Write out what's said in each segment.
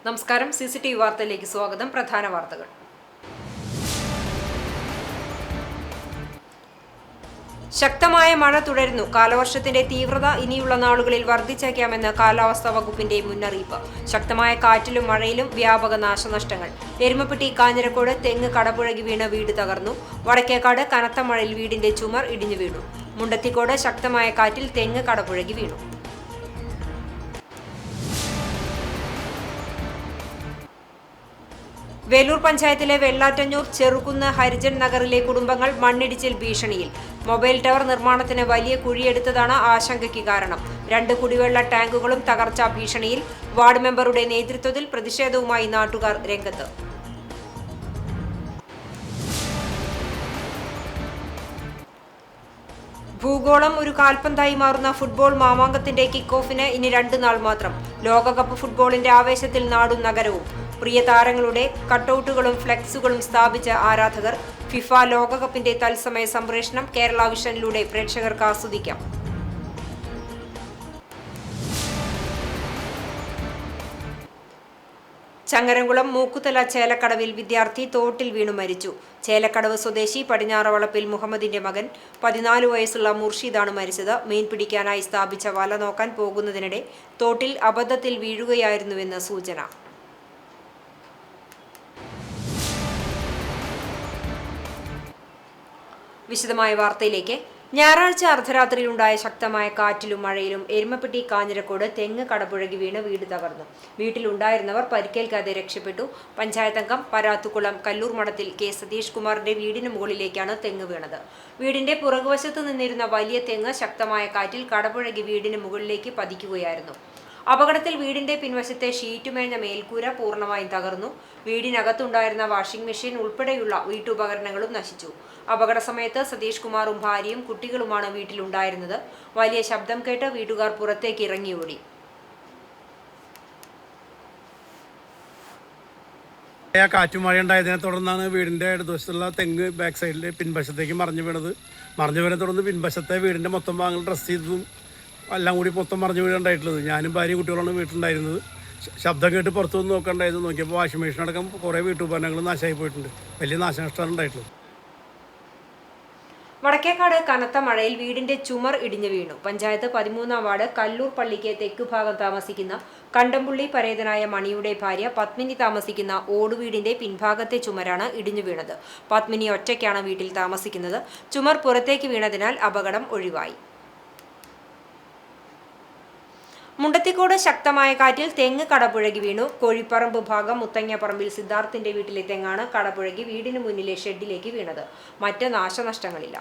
നമസ്കാരം. CCTV വാർത്തയിലേക്ക് സ്വാഗതം. പ്രധാന വാർത്തകൾ. ശക്തമായ മഴ തുടരുന്നു. കാലവർഷത്തിന്റെ തീവ്രത ഇനിയുള്ള നാളുകളിൽ വർദ്ധിച്ചേക്കാമെന്ന് കാലാവസ്ഥാ വകുപ്പിന്റെ മുന്നറിയിപ്പ്. ശക്തമായ കാറ്റിലും മഴയിലും വ്യാപക നാശനഷ്ടങ്ങൾ. എരുമപ്പെട്ടി കാഞ്ഞിരക്കോട് തെങ്ങ് കടപുഴകി വീണ് വീട് തകർന്നു. വടക്കേക്കാട് കനത്ത മഴയിൽ വീടിന്റെ ചുമർ ഇടിഞ്ഞു വീണു. മുണ്ടത്തിക്കോട് ശക്തമായ കാറ്റിൽ തെങ്ങ് കടപുഴകി വീണു. വേലൂർ പഞ്ചായത്തിലെ വെള്ളാറ്റഞ്ഞൂർ ചെറുകുന്ന് ഹരിജൻ നഗറിലെ കുടുംബങ്ങൾ മണ്ണിടിച്ചിൽ ഭീഷണിയിൽ. മൊബൈൽ ടവർ നിർമ്മാണത്തിന് വലിയ കുഴിയെടുത്തതാണ് ആശങ്കയ്ക്ക് കാരണം. 2 കുടിവെള്ള ടാങ്കുകളും തകർച്ചാ ഭീഷണിയിൽ. വാർഡ് മെമ്പറുടെ നേതൃത്വത്തിൽ പ്രതിഷേധവുമായി നാട്ടുകാർ രംഗത്ത്. ഭൂഗോളം ഒരു കാൽപന്തായി മാറുന്ന ഫുട്ബോൾ മാമാങ്കത്തിന്റെ കിക്ക് ഓഫിന് ഇനി 2 നാൾ മാത്രം. ലോകകപ്പ് ഫുട്ബോളിന്റെ ആവേശത്തിൽ നാടും നഗരവും. പ്രിയ താരങ്ങളുടെ കട്ടൌട്ടുകളും ഫ്ലെക്സുകളും സ്ഥാപിച്ച ആരാധകർ. ഫിഫ ലോകകപ്പിന്റെ തത്സമയ സംപ്രേഷണം കേരള വിഷനിലൂടെ പ്രേക്ഷകർക്ക് ആസ്വദിക്കാം. ചങ്ങരംകുളം മൂക്കുതല ചേലക്കടവിൽ വിദ്യാർത്ഥി തോട്ടിൽ വീണു മരിച്ചു. ചേലക്കടവ് സ്വദേശി പടിഞ്ഞാറവളപ്പിൽ മുഹമ്മദിന്റെ മകൻ 14 വയസ്സുള്ള മുർഷിദാണ് മരിച്ചത്. മീൻ പിടിക്കാനായി സ്ഥാപിച്ച വല നോക്കാൻ പോകുന്നതിനിടെ തോട്ടിൽ അബദ്ധത്തിൽ വീഴുകയായിരുന്നുവെന്ന് സൂചന. വിശദമായ വാർത്തയിലേക്ക്. ഞായറാഴ്ച അർദ്ധരാത്രിയിലുണ്ടായ ശക്തമായ കാറ്റിലും മഴയിലും എരുമപ്പെട്ടി കാഞ്ഞിരക്കോട് തെങ്ങ് കടപുഴകി വീണ് വീട് തകർന്നു. വീട്ടിലുണ്ടായിരുന്നവർ പരിക്കേൽക്കാതെ രക്ഷപ്പെട്ടു. പഞ്ചായത്ത് അംഗം പരാത്തുകുളം കല്ലൂർ മഠത്തിൽ കെ സതീഷ് കുമാറിന്റെ വീടിന് മുകളിലേക്കാണ് തെങ്ങ് വീണത്. വീടിന്റെ പുറകുവശത്ത് നിന്നിരുന്ന വലിയ തെങ്ങ് ശക്തമായ കാറ്റിൽ കടപുഴകി വീടിന് മുകളിലേക്ക് പതിക്കുകയായിരുന്നു. അപകടത്തിൽ വീടിന്റെ പിൻവശത്തെ ഷീറ്റുമേഞ്ഞ മേൽക്കൂര പൂർണ്ണമായും തകർന്നു. വീടിനകത്തുണ്ടായിരുന്ന വാഷിംഗ് മെഷീൻ ഉൾപ്പെടെയുള്ള വീട്ടുപകരണങ്ങളും നശിച്ചു. അപകട സമയത്ത് സതീഷ് കുമാറും ഭാര്യയും കുട്ടികളുമാണ് വീട്ടിലുണ്ടായിരുന്നത്. വലിയ ശബ്ദം കേട്ട് വീട്ടുകാർ പുറത്തേക്ക് ഇറങ്ങിയോടി. കാറ്റുമഴ ഉണ്ടായതിനെ തുടർന്നാണ് വീടിൻ്റെ ഇടതുവശത്തുള്ള തെങ്ങ് ബാക്ക് സൈഡിൽ പിൻവശത്തേക്ക് മറിഞ്ഞു വീണത്. മറിഞ്ഞു വീണെ തുടർന്ന് പിൻവശത്തെ വീടിൻ്റെ മൊത്തം ഭാഗങ്ങൾ ഡ്രസ് ചെയ്തതും എല്ലാം കൂടി മൊത്തം മറിഞ്ഞു വീടുണ്ടായിട്ടുള്ളത്. ഞാനും ഭാര്യയും കുട്ടികളാണ് വീട്ടിലുണ്ടായിരുന്നത്. ശബ്ദം കേട്ട് പുറത്തു വന്ന് നോക്കണ്ടായിരുന്നു. നോക്കിയപ്പോൾ വാഷിംഗ് മെഷീൻ അടക്കം കുറേ വീട്ടുപകരണങ്ങൾ നാശമായി പോയിട്ടുണ്ട്. വലിയ നാശനഷ്ടമാണ് ഉണ്ടായിട്ടുള്ളത്. വടക്കേക്കാട് കനത്ത മഴയിൽ വീടിന്റെ ചുമർ ഇടിഞ്ഞു വീണു. പഞ്ചായത്ത് 13-ാം വാർഡ് കല്ലൂർ പള്ളിക്ക് തെക്കുഭാഗം താമസിക്കുന്ന കണ്ടംപുള്ളി പരേതനായ മണിയുടെ ഭാര്യ പത്മിനി താമസിക്കുന്ന ഓടുവീടിന്റെ പിൻഭാഗത്തെ ചുമരാണ് ഇടിഞ്ഞു വീണത്. പത്മിനി ഒറ്റയ്ക്കാണ് വീട്ടിൽ താമസിക്കുന്നത്. ചുമർ പുറത്തേക്ക് വീണതിനാൽ അപകടം ഒഴിവായി. മുണ്ടത്തിക്കോട് ശക്തമായ കാറ്റിൽ തെങ്ങ് കടപുഴകി വീണു. കോഴിപ്പറമ്പ് ഭാഗം മുത്തങ്ങപ്പറമ്പിൽ സിദ്ധാർത്ഥിന്റെ വീട്ടിലെ തെങ്ങാണ് കടപുഴകി വീടിന് മുന്നിലെ ഷെഡിലേക്ക് വീണത്. മറ്റ് നാശനഷ്ടങ്ങളില്ല.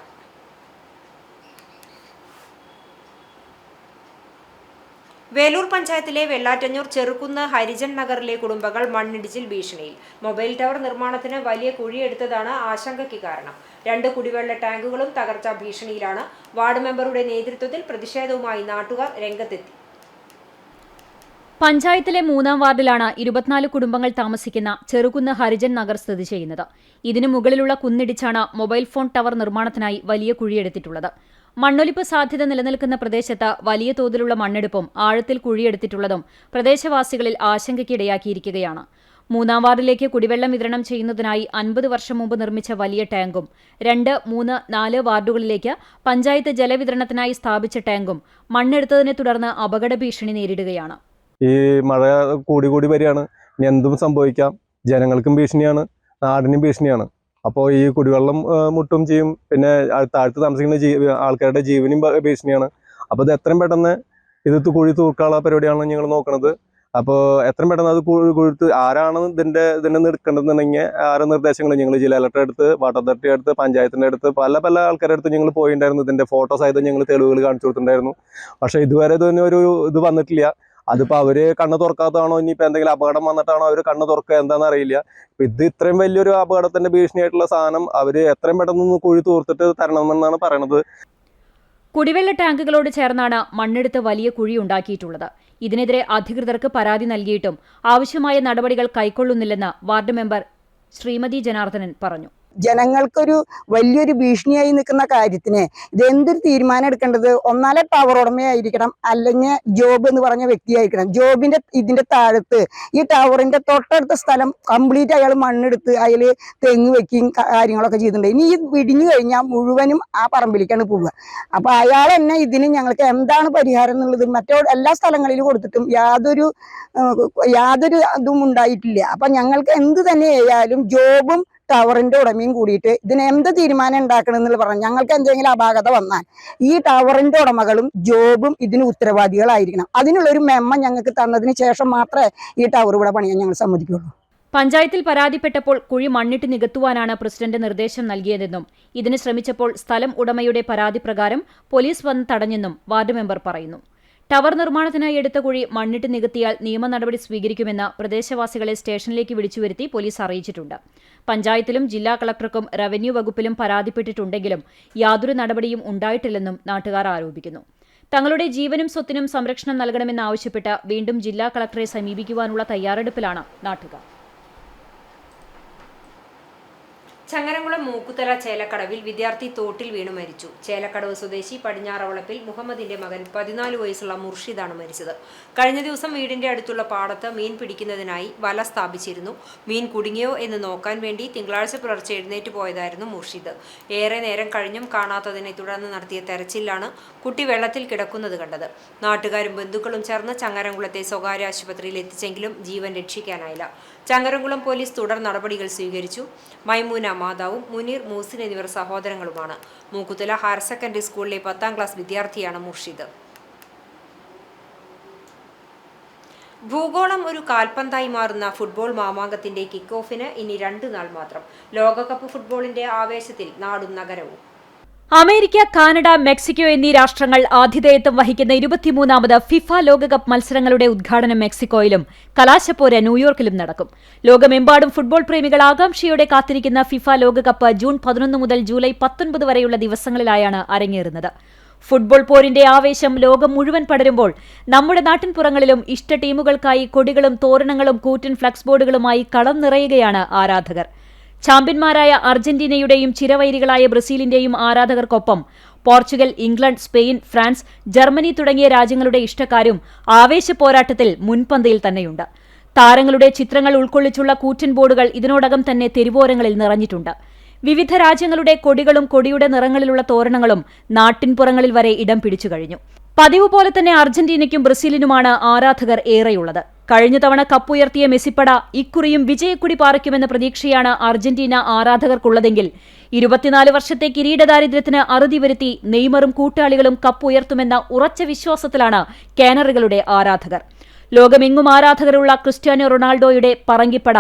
വേലൂർ പഞ്ചായത്തിലെ വെള്ളാറ്റഞ്ഞൂർ ചെറുകുന്ന് ഹരിജൻ നഗറിലെ കുടുംബങ്ങൾ മണ്ണിടിച്ചിൽ ഭീഷണിയിൽ. മൊബൈൽ ടവർ നിർമ്മാണത്തിന് വലിയ കുഴിയെടുത്തതാണ് ആശങ്കയ്ക്ക് കാരണം. 2 കുടിവെള്ള ടാങ്കുകളും തകർച്ചാ ഭീഷണിയിലാണ്. വാർഡ് മെമ്പറുടെ നേതൃത്വത്തിൽ പ്രതിഷേധവുമായി നാട്ടുകാർ രംഗത്തെത്തി. പഞ്ചായത്തിലെ 3-ാം വാർഡിലാണ് 24 കുടുംബങ്ങൾ താമസിക്കുന്ന ചെറുകുന്ന് ഹരിജൻ നഗർ സ്ഥിതി ചെയ്യുന്നത്. ഇതിനു മുകളിലുള്ള കുന്നിടിച്ചാണ് മൊബൈൽ ഫോൺ ടവർ നിർമ്മാണത്തിനായി വലിയ കുഴിയെടുത്തിട്ടുള്ളത്. മണ്ണൊലിപ്പ് സാധ്യത നിലനിൽക്കുന്ന പ്രദേശത്ത് വലിയ തോതിലുള്ള മണ്ണെടുപ്പും ആഴത്തിൽ കുഴിയെടുത്തിട്ടുള്ളതും പ്രദേശവാസികളിൽ ആശങ്കയ്ക്കിടയാക്കിയിരിക്കുകയാണ്. 3-ാം വാർഡിലേക്ക് കുടിവെള്ളം വിതരണം ചെയ്യുന്നതിനായി 50 വർഷം മുമ്പ് നിർമ്മിച്ച വലിയ ടാങ്കും 2, 3, 4 വാർഡുകളിലേക്ക് പഞ്ചായത്ത് ജലവിതരണത്തിനായി സ്ഥാപിച്ച ടാങ്കും മണ്ണെടുത്തതിനെ തുടർന്ന് അപകട ഭീഷണി നേരിടുകയാണ്. ഈ മഴ കൂടി വരികയാണ്. ഇനി എന്തും സംഭവിക്കാം. ജനങ്ങൾക്കും ഭീഷണിയാണ്, നാടിനും ഭീഷണിയാണ്. അപ്പോൾ ഈ കുടിവെള്ളം മുട്ടും ചെയ്യും. പിന്നെ താഴത്ത് താമസിക്കുന്ന ആൾക്കാരുടെ ജീവനും ഭീഷണിയാണ്. അപ്പോൾ ഇത് എത്രയും പെട്ടെന്ന് ഇത് കുഴി തൂർക്കാനുള്ള പരിപാടിയാണ് ഞങ്ങൾ നോക്കുന്നത്. അപ്പോൾ എത്രയും പെട്ടെന്ന് അത് കുഴിത്ത് ആരാണ് ഇതിൻ്റെ എടുക്കേണ്ടതെന്നുണ്ടെങ്കിൽ ആരെ നിർദ്ദേശങ്ങൾ ഞങ്ങൾ ജില്ലാ കളക്ടറുടെ അടുത്ത്, വാട്ടർ അതോറിറ്റി അടുത്ത്, പഞ്ചായത്തിൻ്റെ അടുത്ത് പല ആൾക്കാരുടെ അടുത്ത് ഞങ്ങൾ പോയിട്ടുണ്ടായിരുന്നു. ഇതിൻ്റെ ഫോട്ടോ സഹിതം ഞങ്ങൾ തെളിവുകൾ കാണിച്ചു കൊടുത്തിട്ടുണ്ടായിരുന്നു. പക്ഷേ ഇതുവരെ ഇതിനൊരു ഇത് വന്നിട്ടില്ല. അതിപ്പോൾ അവർ കണ്ണ് തുറക്കാത്തതാണോ, ഇനിയിപ്പോൾ എന്തെങ്കിലും അപകടം വന്നിട്ടാണോ അവർ കണ്ണ് തുറക്കുക എന്താണെന്ന് അറിയില്ല. ഇത് ഇത്രയും വലിയൊരു അപകടത്തിൻ്റെ ഭീഷണിയായിട്ടുള്ള സാധനം അവർ എത്രയും പെട്ടെന്ന് കുഴി തൂർത്തിട്ട് തരണമെന്നാണ് പറയണത്. കുടിവെള്ള ടാങ്കുകളോട് ചേർന്നാണ് മണ്ണെടുത്ത് വലിയ കുഴി ഉണ്ടാക്കിയിട്ടുള്ളത്. ഇതിനെതിരെ അധികൃതർക്ക് പരാതി നൽകിയിട്ടും ആവശ്യമായ നടപടികൾ കൈക്കൊള്ളുന്നില്ലെന്ന് വാർഡ് മെമ്പർ ശ്രീമതി ജനാർദ്ദനൻ പറഞ്ഞു. ജനങ്ങൾക്കൊരു വലിയൊരു ഭീഷണിയായി നിൽക്കുന്ന കാര്യത്തിന് ഇതെന്തൊരു തീരുമാനം എടുക്കേണ്ടത്? ഒന്നാലെ ടവർ ഉടമയായിരിക്കണം, അല്ലെങ്കിൽ ജോബ് എന്ന് പറഞ്ഞ വ്യക്തിയായിരിക്കണം. ജോബിന്റെ ഇതിന്റെ താഴത്ത് ഈ ടവറിന്റെ തൊട്ടടുത്ത സ്ഥലം കംപ്ലീറ്റ് അയാൾ മണ്ണെടുത്ത് അതിൽ തെങ്ങ് വെക്കുകയും കാര്യങ്ങളൊക്കെ ചെയ്തിട്ടുണ്ട്. ഇനി ഈ പിടിഞ്ഞു കഴിഞ്ഞാൽ മുഴുവനും ആ പറമ്പിലേക്കാണ് പോവുക. അപ്പൊ അയാൾ തന്നെ ഇതിന് ഞങ്ങൾക്ക് എന്താണ് പരിഹാരം എന്നുള്ളത് എല്ലാ സ്ഥലങ്ങളിലും കൊടുത്തിട്ടും യാതൊരു ഇതും ഉണ്ടായിട്ടില്ല. അപ്പൊ ഞങ്ങൾക്ക് എന്ത് തന്നെ ആയാലും ജോബും ടവറിന്റെ ഉടമയും കൂടിയിട്ട് ഇതിന് എന്ത് തീരുമാനം ഉണ്ടാക്കണം എന്നുള്ള പറഞ്ഞു. ഞങ്ങൾക്ക് എന്തെങ്കിലും അപാകത വന്നാൽ ഈ ടവറിന്റെ ഉടമകളും ജോബും ഇതിന് ഉത്തരവാദികളായിരിക്കണം. അതിനുള്ളൊരു മെമ്മ ഞങ്ങൾക്ക് തന്നതിന് ശേഷം മാത്രമേ ഈ ടവർ ഇവിടെ പണിയാൻ ഞങ്ങൾ സമ്മതിക്കുള്ളൂ. പഞ്ചായത്തിൽ പരാതിപ്പെട്ടപ്പോൾ കുഴി മണ്ണിട്ട് നികത്തുവാനാണ് പ്രസിഡന്റ് നിർദ്ദേശം നൽകിയതെന്നും ഇതിന് ശ്രമിച്ചപ്പോൾ സ്ഥലം ഉടമയുടെ പരാതി പ്രകാരം പോലീസ് വന്ന് തടഞ്ഞെന്നും വാർഡ് മെമ്പർ പറയുന്നു. ടവർ നിർമ്മാണത്തിനായി എടുത്ത കുഴി മണ്ണിട്ട് നികത്തിയാൽ നിയമ നടപടി സ്വീകരിക്കുമെന്ന് പ്രദേശവാസികളെ സ്റ്റേഷനിലേക്ക് വിളിച്ചുവരുത്തി പോലീസ് അറിയിച്ചിട്ടുണ്ട്. പഞ്ചായത്തിലും ജില്ലാ കളക്ടർക്കും റവന്യൂ വകുപ്പിലും പരാതിപ്പെട്ടിട്ടുണ്ടെങ്കിലും യാതൊരു നടപടിയും ഉണ്ടായിട്ടില്ലെന്നും നാട്ടുകാർ ആരോപിക്കുന്നു. തങ്ങളുടെ ജീവനും സ്വത്തിനും സംരക്ഷണം നൽകണമെന്നാവശ്യപ്പെട്ട് വീണ്ടും ജില്ലാ കളക്ടറെ സമീപിക്കുവാനുള്ള തയ്യാറെടുപ്പിലാണ് നാട്ടുകാർ. ചങ്ങരംകുളം മൂക്കുതല ചേലക്കടവിൽ വിദ്യാർത്ഥി തോട്ടിൽ വീണു മരിച്ചു. ചേലക്കടവ് സ്വദേശി പടിഞ്ഞാറവളപ്പിൽ മുഹമ്മദിന്റെ മകൻ 14 വയസ്സുള്ള മുർഷിദാണ് മരിച്ചത്. കഴിഞ്ഞ ദിവസം വീടിന്റെ അടുത്തുള്ള പാടത്ത് മീൻ പിടിക്കുന്നതിനായി വല സ്ഥാപിച്ചിരുന്നു. മീൻ കുടുങ്ങിയോ എന്ന് നോക്കാൻ വേണ്ടി തിങ്കളാഴ്ച പുലർച്ചെ എഴുന്നേറ്റ് പോയതായിരുന്നു മുർഷിദ്. ഏറെ നേരം കഴിഞ്ഞും കാണാത്തതിനെ തുടർന്ന് നടത്തിയ തെരച്ചിലാണ് കുട്ടി വെള്ളത്തിൽ കിടക്കുന്നത് കണ്ടത്. നാട്ടുകാരും ബന്ധുക്കളും ചേർന്ന് ചങ്ങരംകുളത്തെ സ്വകാര്യ ആശുപത്രിയിൽ എത്തിച്ചെങ്കിലും ജീവൻ രക്ഷിക്കാനായില്ല. ചങ്ങരംകുളം പോലീസ് തുടർ നടപടികൾ സ്വീകരിച്ചു. മൈമൂന മാതാവും മുനീർ മൂസിൻ എന്നിവർ സഹോദരങ്ങളുമാണ്. മൂക്കുതല ഹയർ സെക്കൻഡറി സ്കൂളിലെ 10ാം ക്ലാസ് വിദ്യാർത്ഥിയാണ് മുർഷിദ്. ഭൂഗോളം ഒരു കാൽപന്തായി മാറുന്ന ഫുട്ബോൾ മാമാങ്കത്തിന്റെ കിക്ക് ഓഫിന് ഇനി 2 നാൾ മാത്രം. ലോകകപ്പ് ഫുട്ബോളിന്റെ ആവേശത്തിൽ നാടും നഗരവും. അമേരിക്ക, കാനഡ, മെക്സിക്കോ എന്നീ രാഷ്ട്രങ്ങൾ ആതിഥേയത്വം വഹിക്കുന്ന 23ാമത് ഫിഫ ലോകകപ്പ് മത്സരങ്ങളുടെ ഉദ്ഘാടനം മെക്സിക്കോയിലും കലാശപ്പോര് ന്യൂയോർക്കിലും നടക്കും. ലോകമെമ്പാടും ഫുട്ബോൾ പ്രേമികൾ ആകാംക്ഷയോടെ കാത്തിരിക്കുന്ന ഫിഫ ലോകകപ്പ് ജൂൺ 11 മുതൽ ജൂലൈ 19 വരെയുള്ള ദിവസങ്ങളിലായാണ് അരങ്ങേറുന്നത്. ഫുട്ബോൾ പോരിന്റെ ആവേശം ലോകം മുഴുവൻ പടരുമ്പോൾ നമ്മുടെ നാട്ടിൻപുറങ്ങളിലും ഇഷ്ട ടീമുകൾക്കായി കൊടികളും തോരണങ്ങളും കൂറ്റൻ ഫ്ലക്സ് ബോർഡുകളുമായി കളം നിറയുകയാണ് ആരാധകർ. ചാമ്പ്യന്മാരായ അർജന്റീനയുടെയും ചിരവൈരികളായ ബ്രസീലിന്റെയും ആരാധകർക്കൊപ്പം Portugal, England, Spain, France, Germany തുടങ്ങിയ രാജ്യങ്ങളുടെ ഇഷ്ടക്കാരും ആവേശ പോരാട്ടത്തിൽ മുൻപന്തിയിൽ തന്നെയുണ്ട്. താരങ്ങളുടെ ചിത്രങ്ങൾ ഉൾക്കൊള്ളിച്ചുള്ള കൂറ്റൻ ബോർഡുകൾ ഇതിനോടകം തന്നെ തെരുവോരങ്ങളിൽ നിറഞ്ഞിട്ടുണ്ട്. വിവിധ രാജ്യങ്ങളുടെ കൊടികളും കൊടിയുടെ നിറങ്ങളിലുള്ള തോരണങ്ങളും നാട്ടിൻപുറങ്ങളിൽ വരെ ഇടം പിടിച്ചു കഴിഞ്ഞു. പതിവ് പോലെ തന്നെ അർജന്റീനയ്ക്കും ബ്രസീലിനുമാണ് ആരാധകർ ഏറെയുള്ളത്. കഴിഞ്ഞ തവണ കപ്പുയർത്തിയ മെസ്സിപ്പട ഇക്കുറിയും വിജയക്കുടി പാറിക്കുമെന്ന പ്രതീക്ഷയാണ് അർജന്റീന ആരാധകർക്കുള്ളതെങ്കിൽ 24 വർഷത്തെ കിരീടദാരിദ്ര്യത്തിന് അറുതി വരുത്തി നെയ്മറും കൂട്ടാളികളും കപ്പുയർത്തുമെന്ന ഉറച്ച വിശ്വാസത്തിലാണ് കാനറികളുടെ ആരാധകർ. ലോകമെങ്ങും ആരാധകരുള്ള ക്രിസ്ത്യാനോ റൊണാൾഡോയുടെ പറങ്കിപ്പട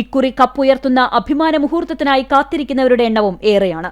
ഇക്കുറി കപ്പുയർത്തുന്ന അഭിമാന മുഹൂർത്തത്തിനായി കാത്തിരിക്കുന്നവരുടെ എണ്ണവും ഏറെയാണ്.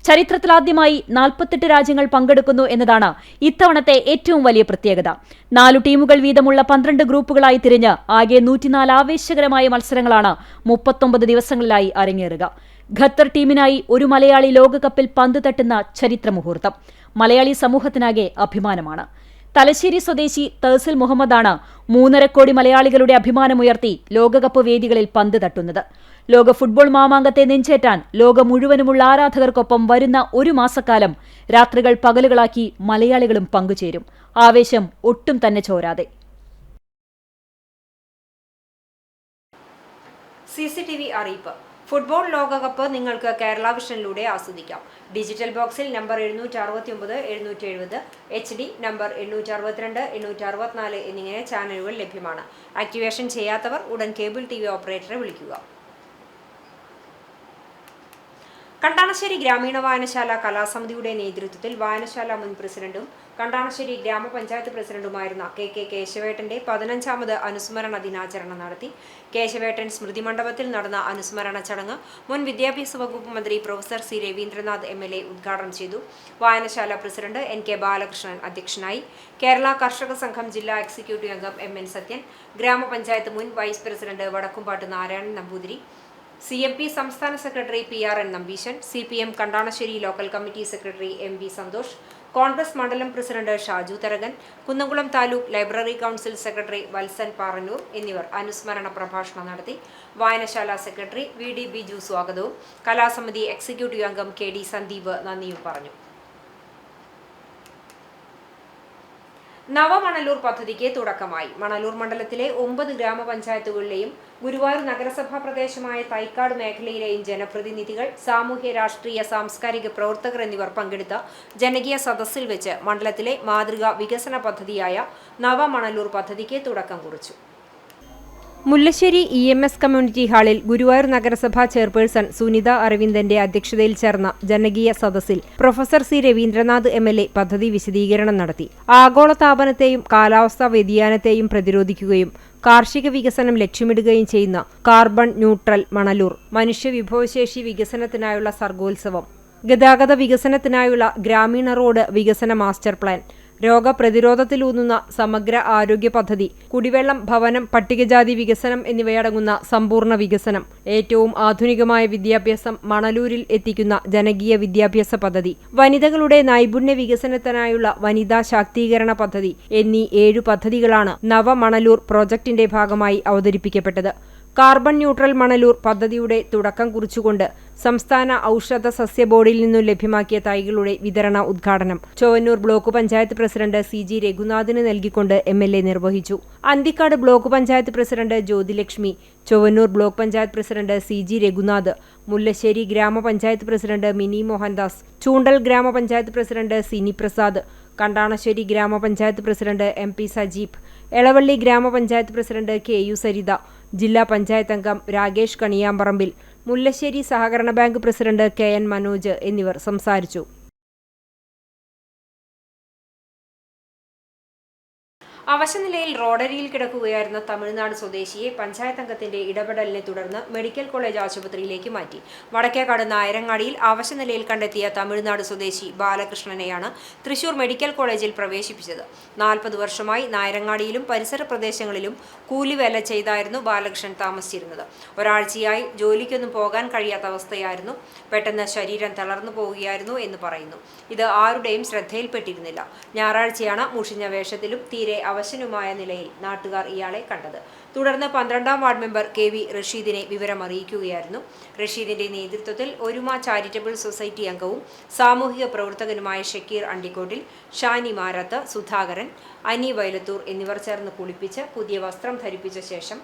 ചരിത്രത്തിലാദ്യമായി 48 രാജ്യങ്ങൾ പങ്കെടുക്കുന്നു എന്നതാണ് ഇത്തവണത്തെ ഏറ്റവും വലിയ പ്രത്യേകത. 4 ടീമുകൾ വീതമുള്ള 12 ഗ്രൂപ്പുകളായി തിരിഞ്ഞ് ആകെ 104 ആവേശകരമായ മത്സരങ്ങളാണ് 39 ദിവസങ്ങളിലായി അരങ്ങേറുക. ഖത്തർ ടീമിനായി ഒരു മലയാളി ലോകകപ്പിൽ പന്ത് തട്ടുന്ന ചരിത്ര മുഹൂർത്തം മലയാളി സമൂഹത്തിനാകെ അഭിമാനമാണ്. തലശ്ശേരി സ്വദേശി തഹസിൽ മുഹമ്മദാണ് 3.5 കോടി മലയാളികളുടെ അഭിമാനമുയർത്തി ലോകകപ്പ് വേദികളിൽ പന്ത് തട്ടുന്നത്. ലോക ഫുട്ബോൾ മാമാങ്കത്തെ നെഞ്ചേറ്റാൻ ലോകം മുഴുവനുമുള്ള ആരാധകർക്കൊപ്പം വരുന്ന ഒരു മാസക്കാലം രാത്രികൾ പകലുകളാക്കി മലയാളികളും പങ്കുചേരും. ആവേശം ഒട്ടും തന്നെ ചോരാതെ. CCTV അറിയിപ്പ്. ഫുട്ബോൾ ലോകകപ്പ് നിങ്ങൾക്ക് കേരള വിഷനിലൂടെ ആസ്വദിക്കാം. ഡിജിറ്റൽ ബോക്സിൽ നമ്പർ 769, 770, HD നമ്പർ 862, 864 എന്നിങ്ങനെ ചാനലുകൾ ലഭ്യമാണ്. ആക്ടിവേഷൻ ചെയ്യാത്തവർ ഉടൻ കേബിൾ TV ഓപ്പറേറ്ററെ വിളിക്കുക. കണ്ടാണശ്ശേരി ഗ്രാമീണ വായനശാല കലാസമിതിയുടെ നേതൃത്വത്തിൽ വായനശാല മുൻ പ്രസിഡന്റും കണ്ടാണശ്ശേരി ഗ്രാമപഞ്ചായത്ത് പ്രസിഡന്റുമായിരുന്ന KK കേശവേട്ടന്റെ 15ാമത് അനുസ്മരണ ദിനാചരണം നടത്തി. കേശവേട്ടൻ സ്മൃതി മണ്ഡപത്തിൽ നടന്ന അനുസ്മരണ ചടങ്ങ് മുൻ വിദ്യാഭ്യാസ വകുപ്പ് മന്ത്രി പ്രൊഫസർ C. രവീന്ദ്രനാഥ് MLA ഉദ്ഘാടനം ചെയ്തു. വായനശാല പ്രസിഡന്റ് NK ബാലകൃഷ്ണൻ അധ്യക്ഷനായി. കേരള കർഷക സംഘം ജില്ലാ എക്സിക്യൂട്ടീവ് അംഗം MN സത്യൻ, ഗ്രാമപഞ്ചായത്ത് മുൻ vice president Vadakkumpattu Narayanan Namboothiri, CMP സംസ്ഥാന secretary PRN Nambeesan, CPM Kandanassery local committee secretary MV Santhosh, Congress മണ്ഡലം president Shaju Tharakan, Kunnamkulam taluk library council secretary Valsan Parannur എന്നിവർ അനുസ്മരണ പ്രഭാഷണം നടത്തി. വായനശാല സെക്രട്ടറി VD ബിജു സ്വാഗതവും കലാസമിതി എക്സിക്യൂട്ടീവ് അംഗം KD സന്ദീപ് നന്ദിയും പറഞ്ഞു. നവമണലൂർ പദ്ധതിക്ക് തുടക്കമായി. മണലൂർ മണ്ഡലത്തിലെ 9 ഗ്രാമപഞ്ചായത്തുകളിലെയും ഗുരുവായൂർ നഗരസഭാ പ്രദേശമായ തൈക്കാട് മേഖലയിലെയും ജനപ്രതിനിധികൾ, സാമൂഹ്യ രാഷ്ട്രീയ സാംസ്കാരിക പ്രവർത്തകർ എന്നിവർ പങ്കെടുത്ത ജനകീയ സദസ്സിൽ വെച്ച് മണ്ഡലത്തിലെ മാതൃകാ വികസന പദ്ധതിയായ നവമണലൂർ പദ്ധതിക്ക് തുടക്കം കുറിച്ചു. മുല്ലശ്ശേരി EMS കമ്മ്യൂണിറ്റി ഹാളിൽ ഗുരുവായൂർ നഗരസഭാ ചെയർപേഴ്സൺ സുനിത അരവിന്ദന്റെ അധ്യക്ഷതയിൽ ചേർന്ന ജനകീയ സദസ്സിൽ പ്രൊഫസർ C രവീന്ദ്രനാഥ് MLA പദ്ധതി വിശദീകരണം നടത്തി. ആഗോളതാപനത്തെയും കാലാവസ്ഥാ വ്യതിയാനത്തെയും പ്രതിരോധിക്കുകയും കാർഷിക വികസനം ലക്ഷ്യമിടുകയും ചെയ്യുന്ന കാർബൺ ന്യൂട്രൽ മണലൂർ, മനുഷ്യവിഭവശേഷി വികസനത്തിനായുള്ള സർഗോത്സവം, ഗതാഗത വികസനത്തിനായുള്ള ഗ്രാമീണ റോഡ് വികസന മാസ്റ്റർ പ്ലാൻ, രോഗപ്രതിരോധത്തിലൂന്നുന്ന സമഗ്ര ആരോഗ്യ പദ്ധതി, കുടിവെള്ളം, ഭവനം, പട്ടികജാതി വികസനം എന്നിവയടങ്ങുന്ന സമ്പൂർണ്ണ വികസനം, ഏറ്റവും ആധുനികമായ വിദ്യാഭ്യാസം മണലൂരിൽ എത്തിക്കുന്ന ജനകീയ വിദ്യാഭ്യാസ പദ്ധതി, വനിതകളുടെ നൈപുണ്യ വികസനത്തിനായുള്ള വനിതാ ശാക്തീകരണ പദ്ധതി എന്നീ 7 പദ്ധതികളാണ് നവമണലൂർ പ്രോജക്ടിന്റെ ഭാഗമായി അവതരിപ്പിക്കപ്പെട്ടത്. കാർബൺ ന്യൂട്രൽ മണലൂർ പദ്ധതിയുടെ തുടക്കം കുറിച്ചുകൊണ്ട് സംസ്ഥാന ഔഷധ സസ്യ ബോർഡിൽ നിന്നും ലഭ്യമാക്കിയ തൈകളുടെ വിതരണ ഉദ്ഘാടനം Chowwannur block panchayat president CG രഘുനാഥിന് നൽകിക്കൊണ്ട് MLA നിർവഹിച്ചു. Anthikad block panchayat president Jyothilakshmi, Chowwannur block panchayat president CG Raghunath, Mullassery ഗ്രാമപഞ്ചായത്ത് പ്രസിഡന്റ് മിനി മോഹൻദാസ്, ചൂണ്ടൽ ഗ്രാമപഞ്ചായത്ത് പ്രസിഡന്റ് സിനി പ്രസാദ്, കണ്ടാണശ്ശേരി ഗ്രാമപഞ്ചായത്ത് പ്രസിഡന്റ് MP സജീബ്, എളവള്ളി ഗ്രാമപഞ്ചായത്ത് പ്രസിഡന്റ് KU സരിത, ജില്ലാ പഞ്ചായത്ത് അംഗം രാകേഷ് കണിയാമ്പറമ്പിൽ, മുല്ലശ്ശേരി സഹകരണ ബാങ്ക് പ്രസിഡന്റ് KN മനോജ് എന്നിവർ സംസാരിച്ചു. അവശനിലയിൽ റോഡരിയിൽ കിടക്കുകയായിരുന്ന തമിഴ്നാട് സ്വദേശിയെ പഞ്ചായത്ത് അംഗത്തിന്റെ ഇടപെടലിനെ തുടർന്ന് മെഡിക്കൽ കോളേജ് ആശുപത്രിയിലേക്ക് മാറ്റി. വടക്കേക്കാട് നായരങ്ങാടിയിൽ അവശനിലയിൽ കണ്ടെത്തിയ തമിഴ്നാട് സ്വദേശി ബാലകൃഷ്ണനെയാണ് തൃശൂർ മെഡിക്കൽ കോളേജിൽ പ്രവേശിപ്പിച്ചത്. 40 വർഷമായി നായരങ്ങാടിയിലും പരിസര പ്രദേശങ്ങളിലും കൂലിവേല ചെയ്തായിരുന്നു ബാലകൃഷ്ണൻ താമസിച്ചിരുന്നത്. ഒരാഴ്ചയായി ജോലിക്കൊന്നും പോകാൻ കഴിയാത്ത അവസ്ഥയായിരുന്നു. പെട്ടെന്ന് ശരീരം തളർന്നു പോവുകയായിരുന്നു എന്ന് പറയുന്നു. ഇത് ആരുടെയും ശ്രദ്ധയിൽപ്പെട്ടിരുന്നില്ല. ഞായറാഴ്ചയാണ് മുഷിഞ്ഞ വേഷത്തിലും തീരെ അവശനുമായ നിലയിൽ നാട്ടുകാർ ഇയാളെ കണ്ടത്. തുടർന്ന് 12ാം വാർഡ് മെമ്പർ KV റഷീദിനെ വിവരമറിയിക്കുകയായിരുന്നു. റഷീദിന്റെ നേതൃത്വത്തിൽ ഒരുമ ചാരിറ്റബിൾ സൊസൈറ്റി അംഗവും സാമൂഹിക പ്രവർത്തകനുമായ ഷക്കീർ അണ്ടിക്കോട്ടിൽ, ഷാനി മാരാത്ത്, സുധാകരൻ, അനി വയലത്തൂർ എന്നിവർ ചേർന്ന് കുളിപ്പിച്ച് പുതിയ വസ്ത്രം ധരിപ്പിച്ച ശേഷം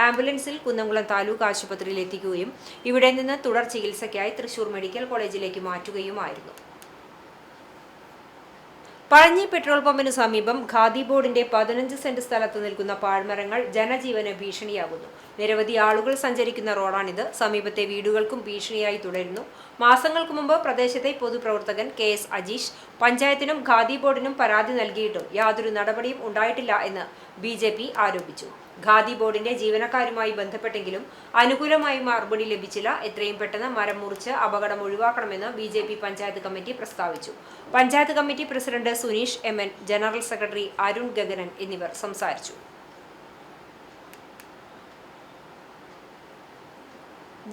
ആംബുലൻസിൽ കുന്നംകുളം താലൂക്ക് ആശുപത്രിയിൽ എത്തിക്കുകയും ഇവിടെ നിന്ന് തുടർ ചികിത്സയ്ക്കായി തൃശൂർ മെഡിക്കൽ കോളേജിലേക്ക് മാറ്റുകയുമായിരുന്നു. പഴഞ്ഞി പെട്രോൾ പമ്പിന് സമീപം ഖാദി ബോർഡിന്റെ 15 സെന്റ് സ്ഥലത്ത് നിൽക്കുന്ന പാഴ്മരങ്ങൾ ജനജീവന് ഭീഷണിയാകുന്നു. നിരവധി ആളുകൾ സഞ്ചരിക്കുന്ന റോഡാണിത്. സമീപത്തെ വീടുകൾക്കും ഭീഷണിയായി തുടരുന്നു. മാസങ്ങൾക്ക് മുമ്പ് പ്രദേശത്തെ പൊതുപ്രവർത്തകൻ KS അജീഷ് പഞ്ചായത്തിനും ഖാദി ബോർഡിനും പരാതി നൽകിയിട്ടും യാതൊരു നടപടിയും ഉണ്ടായിട്ടില്ല എന്ന് BJP ആരോപിച്ചു. ഖാദി ബോർഡിന്റെ ജീവനക്കാരുമായി ബന്ധപ്പെട്ടെങ്കിലും അനുകൂലമായി മറുപടി ലഭിച്ചില്ല. എത്രയും പെട്ടെന്ന് മരം മുറിച്ച് അപകടം ഒഴിവാക്കണമെന്ന് BJP പഞ്ചായത്ത് കമ്മിറ്റി പ്രസ്താവിച്ചു. Panchayat committee president Suneesh MN, general secretary Arun Gaganan എന്നിവർ സംസാരിച്ചു.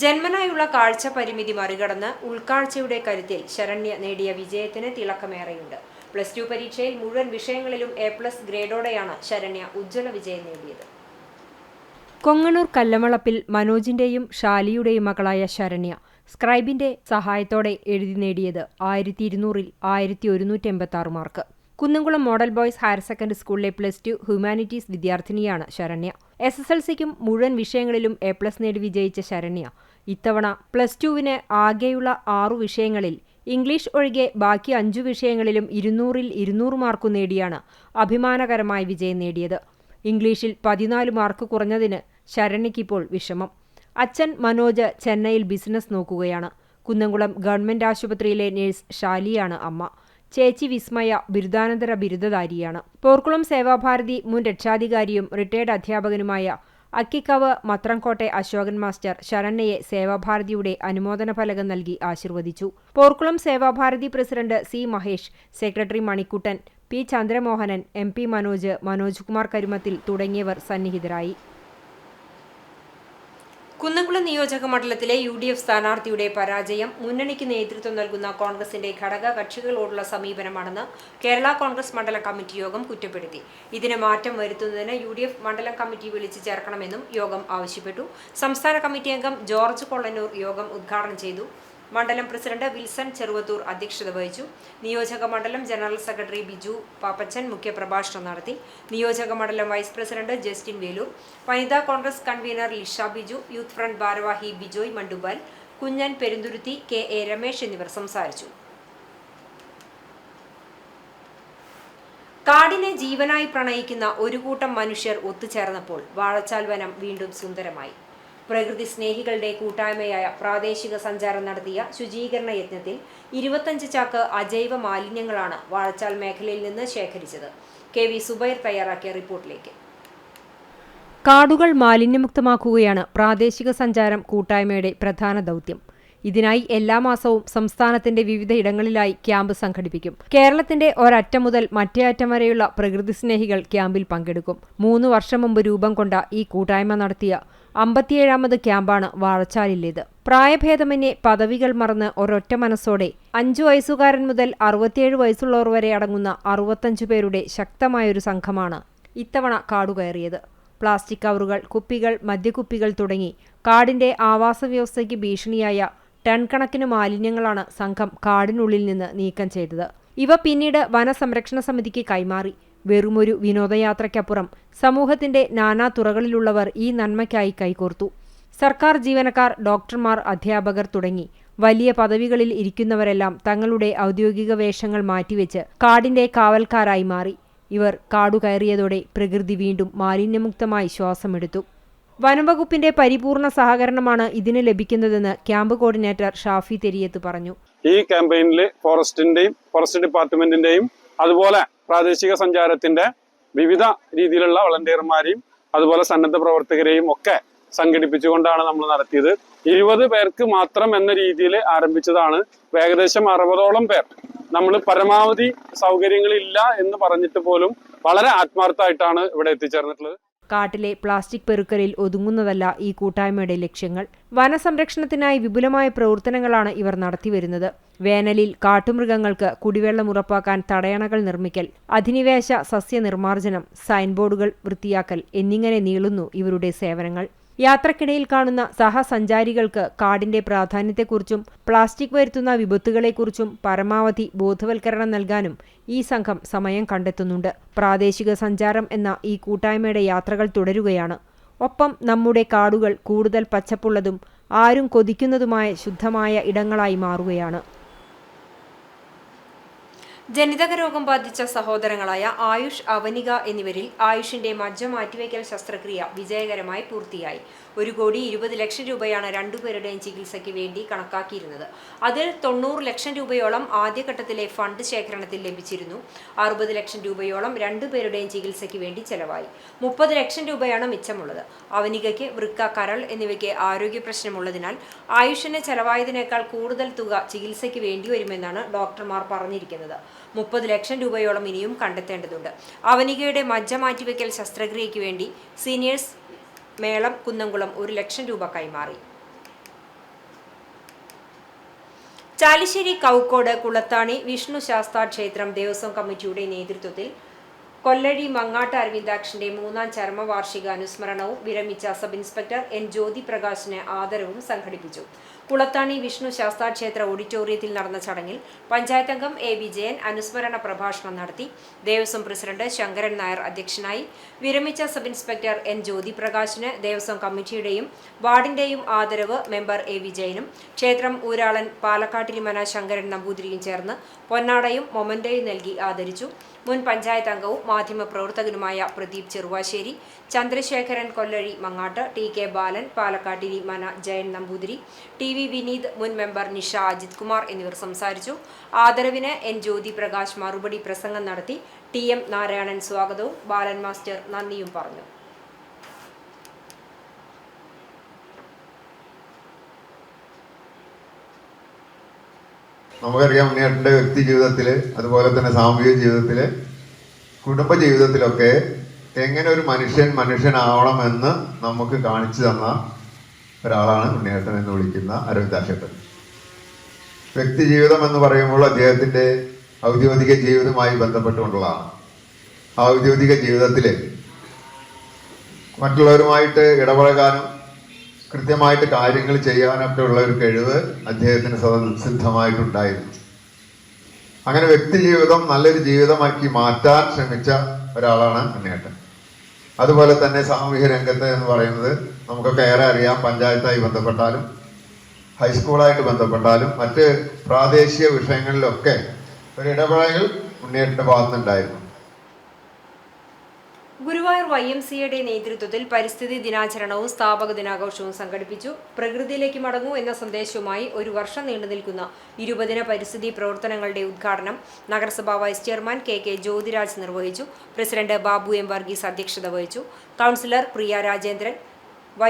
ജന്മനായുള്ള കാഴ്ച പരിമിതി മറികടന്ന് ഉൾക്കാഴ്ചയുടെ കരുത്തിൽ ശരണ്യ നേടിയ വിജയത്തിന് തിളക്കമേറെയുണ്ട്. +2 പരീക്ഷയിൽ മുഴുവൻ വിഷയങ്ങളിലും A+ ഗ്രേഡോടെയാണ് ശരണ്യ ഉജ്ജ്വല വിജയം നേടിയത്. കൊങ്ങണൂർ കല്ലമളപ്പിൽ മനോജിന്റെയും ഷാലിയുടെയും മകളായ ശരണ്യ സ്ക്രൈബിന്റെ സഹായത്തോടെ എഴുതി നേടിയത് 1200-ൽ 1186 mark. Kunnamkulam model boys higher secondary സ്കൂളിലെ +2 ഹ്യൂമാനിറ്റീസ് വിദ്യാർത്ഥിനിയാണ് ശരണ്യ. SSLCക്കും മുഴുവൻ വിഷയങ്ങളിലും A+ നേടി വിജയിച്ച ശരണ്യ ഇത്തവണ +2വിന് ആകെയുള്ള 6 വിഷയങ്ങളിൽ ഇംഗ്ലീഷ് ഒഴികെ ബാക്കി 5 വിഷയങ്ങളിലും 200-ൽ 200 മാർക്കു നേടിയാണ് അഭിമാനകരമായ വിജയം നേടിയത്. ഇംഗ്ലീഷിൽ 14 മാർക്ക് കുറഞ്ഞതിന് ശരണ്യയ്ക്കിപ്പോൾ വിഷമം. അച്ഛൻ മനോജ് ചെന്നൈയിൽ ബിസിനസ് നോക്കുകയാണ്. കുന്നംകുളം ഗവൺമെന്റ് ആശുപത്രിയിലെ നഴ്സ് ഷാലിയാണ് അമ്മ. ചേച്ചി വിസ്മയ ബിരുദാനന്തര ബിരുദധാരിയാണ്. പോർക്കുളം സേവാഭാരതി മുൻ രക്ഷാധികാരിയും റിട്ടയർഡ് അധ്യാപകനുമായ അക്കിക്കവ് മത്രംകോട്ടെ അശോകൻ മാസ്റ്റർ ശരണ്യയെ സേവാഭാരതിയുടെ അനുമോദന ഫലകം നൽകി ആശീർവദിച്ചു. Porkulam Sevabharathi president C Mahesh, secretary Manikuttan, P Chandramohanan, MP Manoj, Manoj Kumar Karumathil തുടങ്ങിയവർ സന്നിഹിതരായി. കുന്നംകുളം നിയോജക മണ്ഡലത്തിലെ UDF സ്ഥാനാർത്ഥിയുടെ പരാജയം മുന്നണിക്ക് നേതൃത്വം നൽകുന്ന കോൺഗ്രസിന്റെ ഘടക കക്ഷികളോടുള്ള സമീപനമാണെന്ന് കേരള കോൺഗ്രസ് മണ്ഡലം കമ്മിറ്റി യോഗം കുറ്റപ്പെടുത്തി. ഇതിന് മാറ്റം വരുത്തുന്നതിന് UDF മണ്ഡലം കമ്മിറ്റി വിളിച്ചു ചേർക്കണമെന്നും യോഗം ആവശ്യപ്പെട്ടു. സംസ്ഥാന കമ്മിറ്റി അംഗം ജോർജ് കൊള്ളന്നൂർ യോഗം ഉദ്ഘാടനം ചെയ്തു. മണ്ഡലം പ്രസിഡന്റ് വിൽസൺ ചെറുവത്തൂർ അധ്യക്ഷത വഹിച്ചു. നിയോജക മണ്ഡലം ജനറൽ സെക്രട്ടറി ബിജു പാപ്പച്ചൻ മുഖ്യപ്രഭാഷണം നടത്തി. നിയോജക മണ്ഡലം വൈസ് പ്രസിഡന്റ് ജസ്റ്റിൻ വേലൂർ, വനിതാ Congress convener Lisha Biju, youth front ഭാരവാഹി ബിജോയ് മണ്ടുബാൽ, കുഞ്ഞൻ പെരുന്തുരുത്തി, KA രമേശ് എന്നിവർ സംസാരിച്ചു. കാടിനെ ജീവനായി പ്രണയിക്കുന്ന ഒരു കൂട്ടം മനുഷ്യർ ഒത്തുചേർന്നപ്പോൾ വാഴച്ചാൽ വനം വീണ്ടും സുന്ദരമായി. പ്രകൃതി സ്നേഹികളുടെ കൂട്ടായ്മയായ പ്രാദേശിക സഞ്ചാരം നടത്തിയ ശുചീകരണ യജ്ഞത്തിൽ 25 ചാക്ക് അജൈവ മാലിന്യങ്ങളാണ് വാഴച്ചാൽ മേഖലയിൽ നിന്ന് ശേഖരിച്ചത്. KV സുബൈർ തയ്യാറാക്കിയ റിപ്പോർട്ടിലേക്ക്. കാടുകൾ മാലിന്യമുക്തമാക്കുകയാണ് പ്രാദേശിക സഞ്ചാരം കൂട്ടായ്മയുടെ പ്രധാന ദൗത്യം. ഇതിനായി എല്ലാ മാസവും സംസ്ഥാനത്തിന്റെ വിവിധ ഇടങ്ങളിലായി ക്യാമ്പ് സംഘടിപ്പിക്കും. കേരളത്തിന്റെ ഒരറ്റം മുതൽ മറ്റേ അറ്റം വരെയുള്ള പ്രകൃതി സ്നേഹികൾ ക്യാമ്പിൽ പങ്കെടുക്കും. 3 വർഷം മുമ്പ് രൂപം കൊണ്ട ഈ കൂട്ടായ്മ നടത്തിയ 57ാമത് ക്യാമ്പാണ് വാഴച്ചാലിലേത്. പ്രായഭേദമന്യേ പദവികൾ മറന്ന് ഒരൊറ്റ മനസ്സോടെ 5 വയസ്സുകാരൻ മുതൽ 67 വയസ്സുള്ളവർ വരെ അടങ്ങുന്ന 65 പേരുടെ ശക്തമായൊരു സംഘമാണ് ഇത്തവണ കാടുകയറിയത്. പ്ലാസ്റ്റിക് കവറുകൾ, കുപ്പികൾ, മദ്യക്കുപ്പികൾ തുടങ്ങി കാടിന്റെ ആവാസ വ്യവസ്ഥയ്ക്ക് ഭീഷണിയായ ടൺ കണക്കിന് മാലിന്യങ്ങളാണ് സംഘം കാടിനുള്ളിൽ നിന്ന് നീക്കം ചെയ്തത്. ഇവ പിന്നീട് വനസംരക്ഷണ സമിതിക്ക് കൈമാറി. വെറുമൊരു വിനോദയാത്രയ്ക്കപ്പുറം സമൂഹത്തിന്റെ നാനാ തുറകളിലുള്ളവർ ഈ നന്മയ്ക്കായി കൈകോർത്തു. സർക്കാർ ജീവനക്കാർ, ഡോക്ടർമാർ, അധ്യാപകർ തുടങ്ങി വലിയ പദവികളിൽ ഇരിക്കുന്നവരെല്ലാം തങ്ങളുടെ ഔദ്യോഗിക വേഷങ്ങൾ മാറ്റിവെച്ച് കാടിന്റെ കാവൽക്കാരായി മാറി. ഇവർ കാടുകയറിയതോടെ പ്രകൃതി വീണ്ടും മാലിന്യമുക്തമായി ശ്വാസമെടുത്തു. വനംവകുപ്പിന്റെ പരിപൂർണ സഹകരണമാണ് ഇതിന് ലഭിക്കുന്നതെന്ന് ക്യാമ്പ് കോർഡിനേറ്റർ ഷാഫി തെരിയത്ത് പറഞ്ഞു. ഈ ക്യാമ്പയിനിൽ ഫോറസ്റ്റ് ഡിപ്പാർട്ട്മെന്റിന്റെയും അതുപോലെ പ്രാദേശിക സഞ്ചാരത്തിന്റെ വിവിധ രീതിയിലുള്ള വളണ്ടിയർമാരെയും അതുപോലെ സന്നദ്ധ പ്രവർത്തകരെയും ഒക്കെ സംഘടിപ്പിച്ചുകൊണ്ടാണ് നമ്മൾ നടത്തിയത്. 20 പേർക്ക് മാത്രം എന്ന രീതിയിൽ ആരംഭിച്ചതാണ്. ഏകദേശം 60ഓളം പേർ നമ്മൾ പരമാവധി സൗകര്യങ്ങളില്ല എന്ന് പറഞ്ഞിട്ട് പോലും വളരെ ആത്മാർത്ഥമായിട്ടാണ് ഇവിടെ എത്തിച്ചേർന്നിട്ടുള്ളത്. കാട്ടിലെ പ്ലാസ്റ്റിക് പെറുക്കലിൽ ഒതുങ്ങുന്നതല്ല ഈ കൂട്ടായ്മയുടെ ലക്ഷ്യങ്ങൾ. വനസംരക്ഷണത്തിനായി വിപുലമായ പ്രവർത്തനങ്ങളാണ് ഇവർ നടത്തിവരുന്നത്. വേനലിൽ കാട്ടുമൃഗങ്ങൾക്ക് കുടിവെള്ളം ഉറപ്പാക്കാൻ തടയണകൾ നിർമ്മിക്കൽ, അധിനിവേശ സസ്യ നിർമ്മാർജ്ജനം, സൈൻ ബോർഡുകൾ വൃത്തിയാക്കൽ എന്നിങ്ങനെ നീളുന്നു ഇവരുടെ സേവനങ്ങൾ. യാത്രക്കിടയിൽ കാണുന്ന സഹസഞ്ചാരികൾക്ക് കാടിന്റെ പ്രാധാന്യത്തെക്കുറിച്ചും പ്ലാസ്റ്റിക് വരുത്തുന്ന വിപത്തുകളെക്കുറിച്ചും പരമാവധി ബോധവൽക്കരണം നൽകാനും ഈ സംഘം സമയം കണ്ടെത്തുന്നുണ്ട്. പ്രാദേശിക സഞ്ചാരം എന്ന ഈ കൂട്ടായ്മയുടെ യാത്രകൾ തുടരുകയാണ്. ഒപ്പം നമ്മുടെ കാടുകൾ കൂടുതൽ പച്ചപ്പുള്ളതും ആരും കൊതിക്കുന്നതുമായ ശുദ്ധമായ ഇടങ്ങളായി മാറുകയാണ്. ജനിതക രോഗം ബാധിച്ച സഹോദരങ്ങളായ ആയുഷ്, അവനിക എന്നിവരിൽ ആയുഷിന്റെ മജ്ജ മാറ്റിവയ്ക്കൽ ശസ്ത്രക്രിയ വിജയകരമായി പൂർത്തിയായി. 1,20 ലക്ഷം രൂപയാണ് രണ്ടുപേരുടെയും ചികിത്സയ്ക്ക് വേണ്ടി കണക്കാക്കിയിരുന്നത്. അതിൽ 90 ലക്ഷം രൂപയോളം ആദ്യഘട്ടത്തിലെ ഫണ്ട് ശേഖരണത്തിൽ ലഭിച്ചിരുന്നു. 60 ലക്ഷം രൂപയോളം രണ്ടുപേരുടെയും ചികിത്സയ്ക്ക് വേണ്ടി ചെലവായി. 30 ലക്ഷം രൂപയാണ് മിച്ചമുള്ളത്. അവനികയ്ക്ക് വൃക്ക, കരൾ എന്നിവയ്ക്ക് ആരോഗ്യ പ്രശ്നമുള്ളതിനാൽ ആയുഷിന് ചെലവായതിനേക്കാൾ കൂടുതൽ തുക ചികിത്സയ്ക്ക് വേണ്ടിവരുമെന്നാണ് ഡോക്ടർമാർ പറഞ്ഞിരിക്കുന്നത്. 30 ലക്ഷം രൂപയോളം ഇനിയും കണ്ടെത്തേണ്ടതുണ്ട്. അവനികയുടെ മജ്ജ മാറ്റിവെക്കൽ ശസ്ത്രക്രിയയ്ക്ക് വേണ്ടി സീനിയേഴ്സ് മേളം കുന്നംകുളം 1 ലക്ഷം രൂപ കൈമാറി. ചാലിശ്ശേരി കൗക്കോട് കുളത്താണി വിഷ്ണു ശാസ്താ ക്ഷേത്രം ദേവസ്വം കമ്മിറ്റിയുടെ നേതൃത്വത്തിൽ കൊല്ലഴി മങ്ങാട്ട് അരവിന്ദാക്ഷന്റെ 3ാം ചരമവാർഷിക അനുസ്മരണവും വിരമിച്ച സബ് ഇൻസ്പെക്ടർ N ജ്യോതിപ്രകാശിന് ആദരവും സംഘടിപ്പിച്ചു. കുളത്താണി വിഷ്ണു ശാസ്താ ക്ഷേത്ര ഓഡിറ്റോറിയത്തിൽ നടന്ന ചടങ്ങിൽ പഞ്ചായത്ത് അംഗം A വിജയൻ അനുസ്മരണ പ്രഭാഷണം നടത്തി. ദേവസ്വം പ്രസിഡന്റ് ശങ്കരൻ നായർ അധ്യക്ഷനായി. വിരമിച്ച സബ് ഇൻസ്പെക്ടർ N ജ്യോതിപ്രകാശിന് ദേവസ്വം കമ്മിറ്റിയുടെയും വാർഡിന്റെയും ആദരവ് മെമ്പർ A വിജയനും ക്ഷേത്രം ഊരാളൻ പാലക്കാട്ടിരിമന ശങ്കരൻ നമ്പൂതിരിയും ചേർന്ന് പൊന്നാടയും മൊമന്റോയും നൽകി ആദരിച്ചു. മുൻ പഞ്ചായത്ത് അംഗവും മാധ്യമപ്രവർത്തകനുമായ പ്രദീപ് ചെറുവാശ്ശേരി, ചന്ദ്രശേഖരൻ കൊല്ലഴി മങ്ങാട്ട്, TK ബാലൻ, പാലക്കാട്ടിരി മന ജയൻ നമ്പൂതിരി, TV വിനീത്, മുൻ മെമ്പർ നിഷ അജിത് കുമാർ എന്നിവർ സംസാരിച്ചു. ആദരവിന് N ജ്യോതിപ്രകാശ് മറുപടി പ്രസംഗം നടത്തി. TM നാരായണൻ സ്വാഗതവും ബാലൻ മാസ്റ്റർ നന്ദിയും പറഞ്ഞു. നമുക്കറിയാം ഉണ്ണിയേട്ടൻ്റെ വ്യക്തി ജീവിതത്തിൽ അതുപോലെ തന്നെ സാമൂഹിക ജീവിതത്തിൽ കുടുംബ ജീവിതത്തിലൊക്കെ എങ്ങനെ ഒരു മനുഷ്യനാവണമെന്ന് നമുക്ക് കാണിച്ചു തന്ന ഒരാളാണ് ഉണ്ണിയേട്ടൻ എന്ന് വിളിക്കുന്ന അരവിന്ദാക്ഷേട്ടൻ. വ്യക്തി ജീവിതം എന്ന് പറയുമ്പോൾ അദ്ദേഹത്തിൻ്റെ ഔദ്യോഗിക ജീവിതവുമായി ബന്ധപ്പെട്ടുകൊണ്ടുള്ളതാണ്. ആ ഔദ്യോഗിക ജീവിതത്തിൽ മറ്റുള്ളവരുമായിട്ട് ഇടപഴകാനും കൃത്യമായിട്ട് കാര്യങ്ങൾ ചെയ്യാനൊക്കെ ഉള്ള ഒരു കഴിവ് അദ്ദേഹത്തിന് സിദ്ധമായിട്ടുണ്ടായിരുന്നു. അങ്ങനെ വ്യക്തി ജീവിതം നല്ലൊരു ജീവിതമാക്കി മാറ്റാൻ ശ്രമിച്ച ഒരാളാണ് ഉണ്ണിയേട്ടൻ. അതുപോലെ തന്നെ സാമൂഹ്യ രംഗത്ത് എന്ന് പറയുന്നത് നമുക്കൊക്കെ ഏറെ അറിയാം. പഞ്ചായത്തായി ബന്ധപ്പെട്ടാലും ഹൈസ്കൂളായിട്ട് ബന്ധപ്പെട്ടാലും മറ്റ് പ്രാദേശിക വിഷയങ്ങളിലൊക്കെ ഒരു ഇടപെടൽ ഉണ്ണിയേട്ടൻ്റെ ഭാഗത്തുനിന്നുണ്ടായിരുന്നു. ഗുരുവായൂർ YMCAയുടെ നേതൃത്വത്തിൽ പരിസ്ഥിതി ദിനാചരണവും സ്ഥാപക ദിനാഘോഷവും സംഘടിപ്പിച്ചു. പ്രകൃതിയിലേക്ക് മടങ്ങൂ എന്ന സന്ദേശവുമായി ഒരു വർഷം നീണ്ടു നിൽക്കുന്ന 20 പരിസ്ഥിതി പ്രവർത്തനങ്ങളുടെ ഉദ്ഘാടനം നഗരസഭാ വൈസ് ചെയർമാൻ KK ജ്യോതിരാജ് നിർവഹിച്ചു. പ്രസിഡന്റ് ബാബു M വർഗീസ് അധ്യക്ഷത വഹിച്ചു. Councillor Priya Rajendran,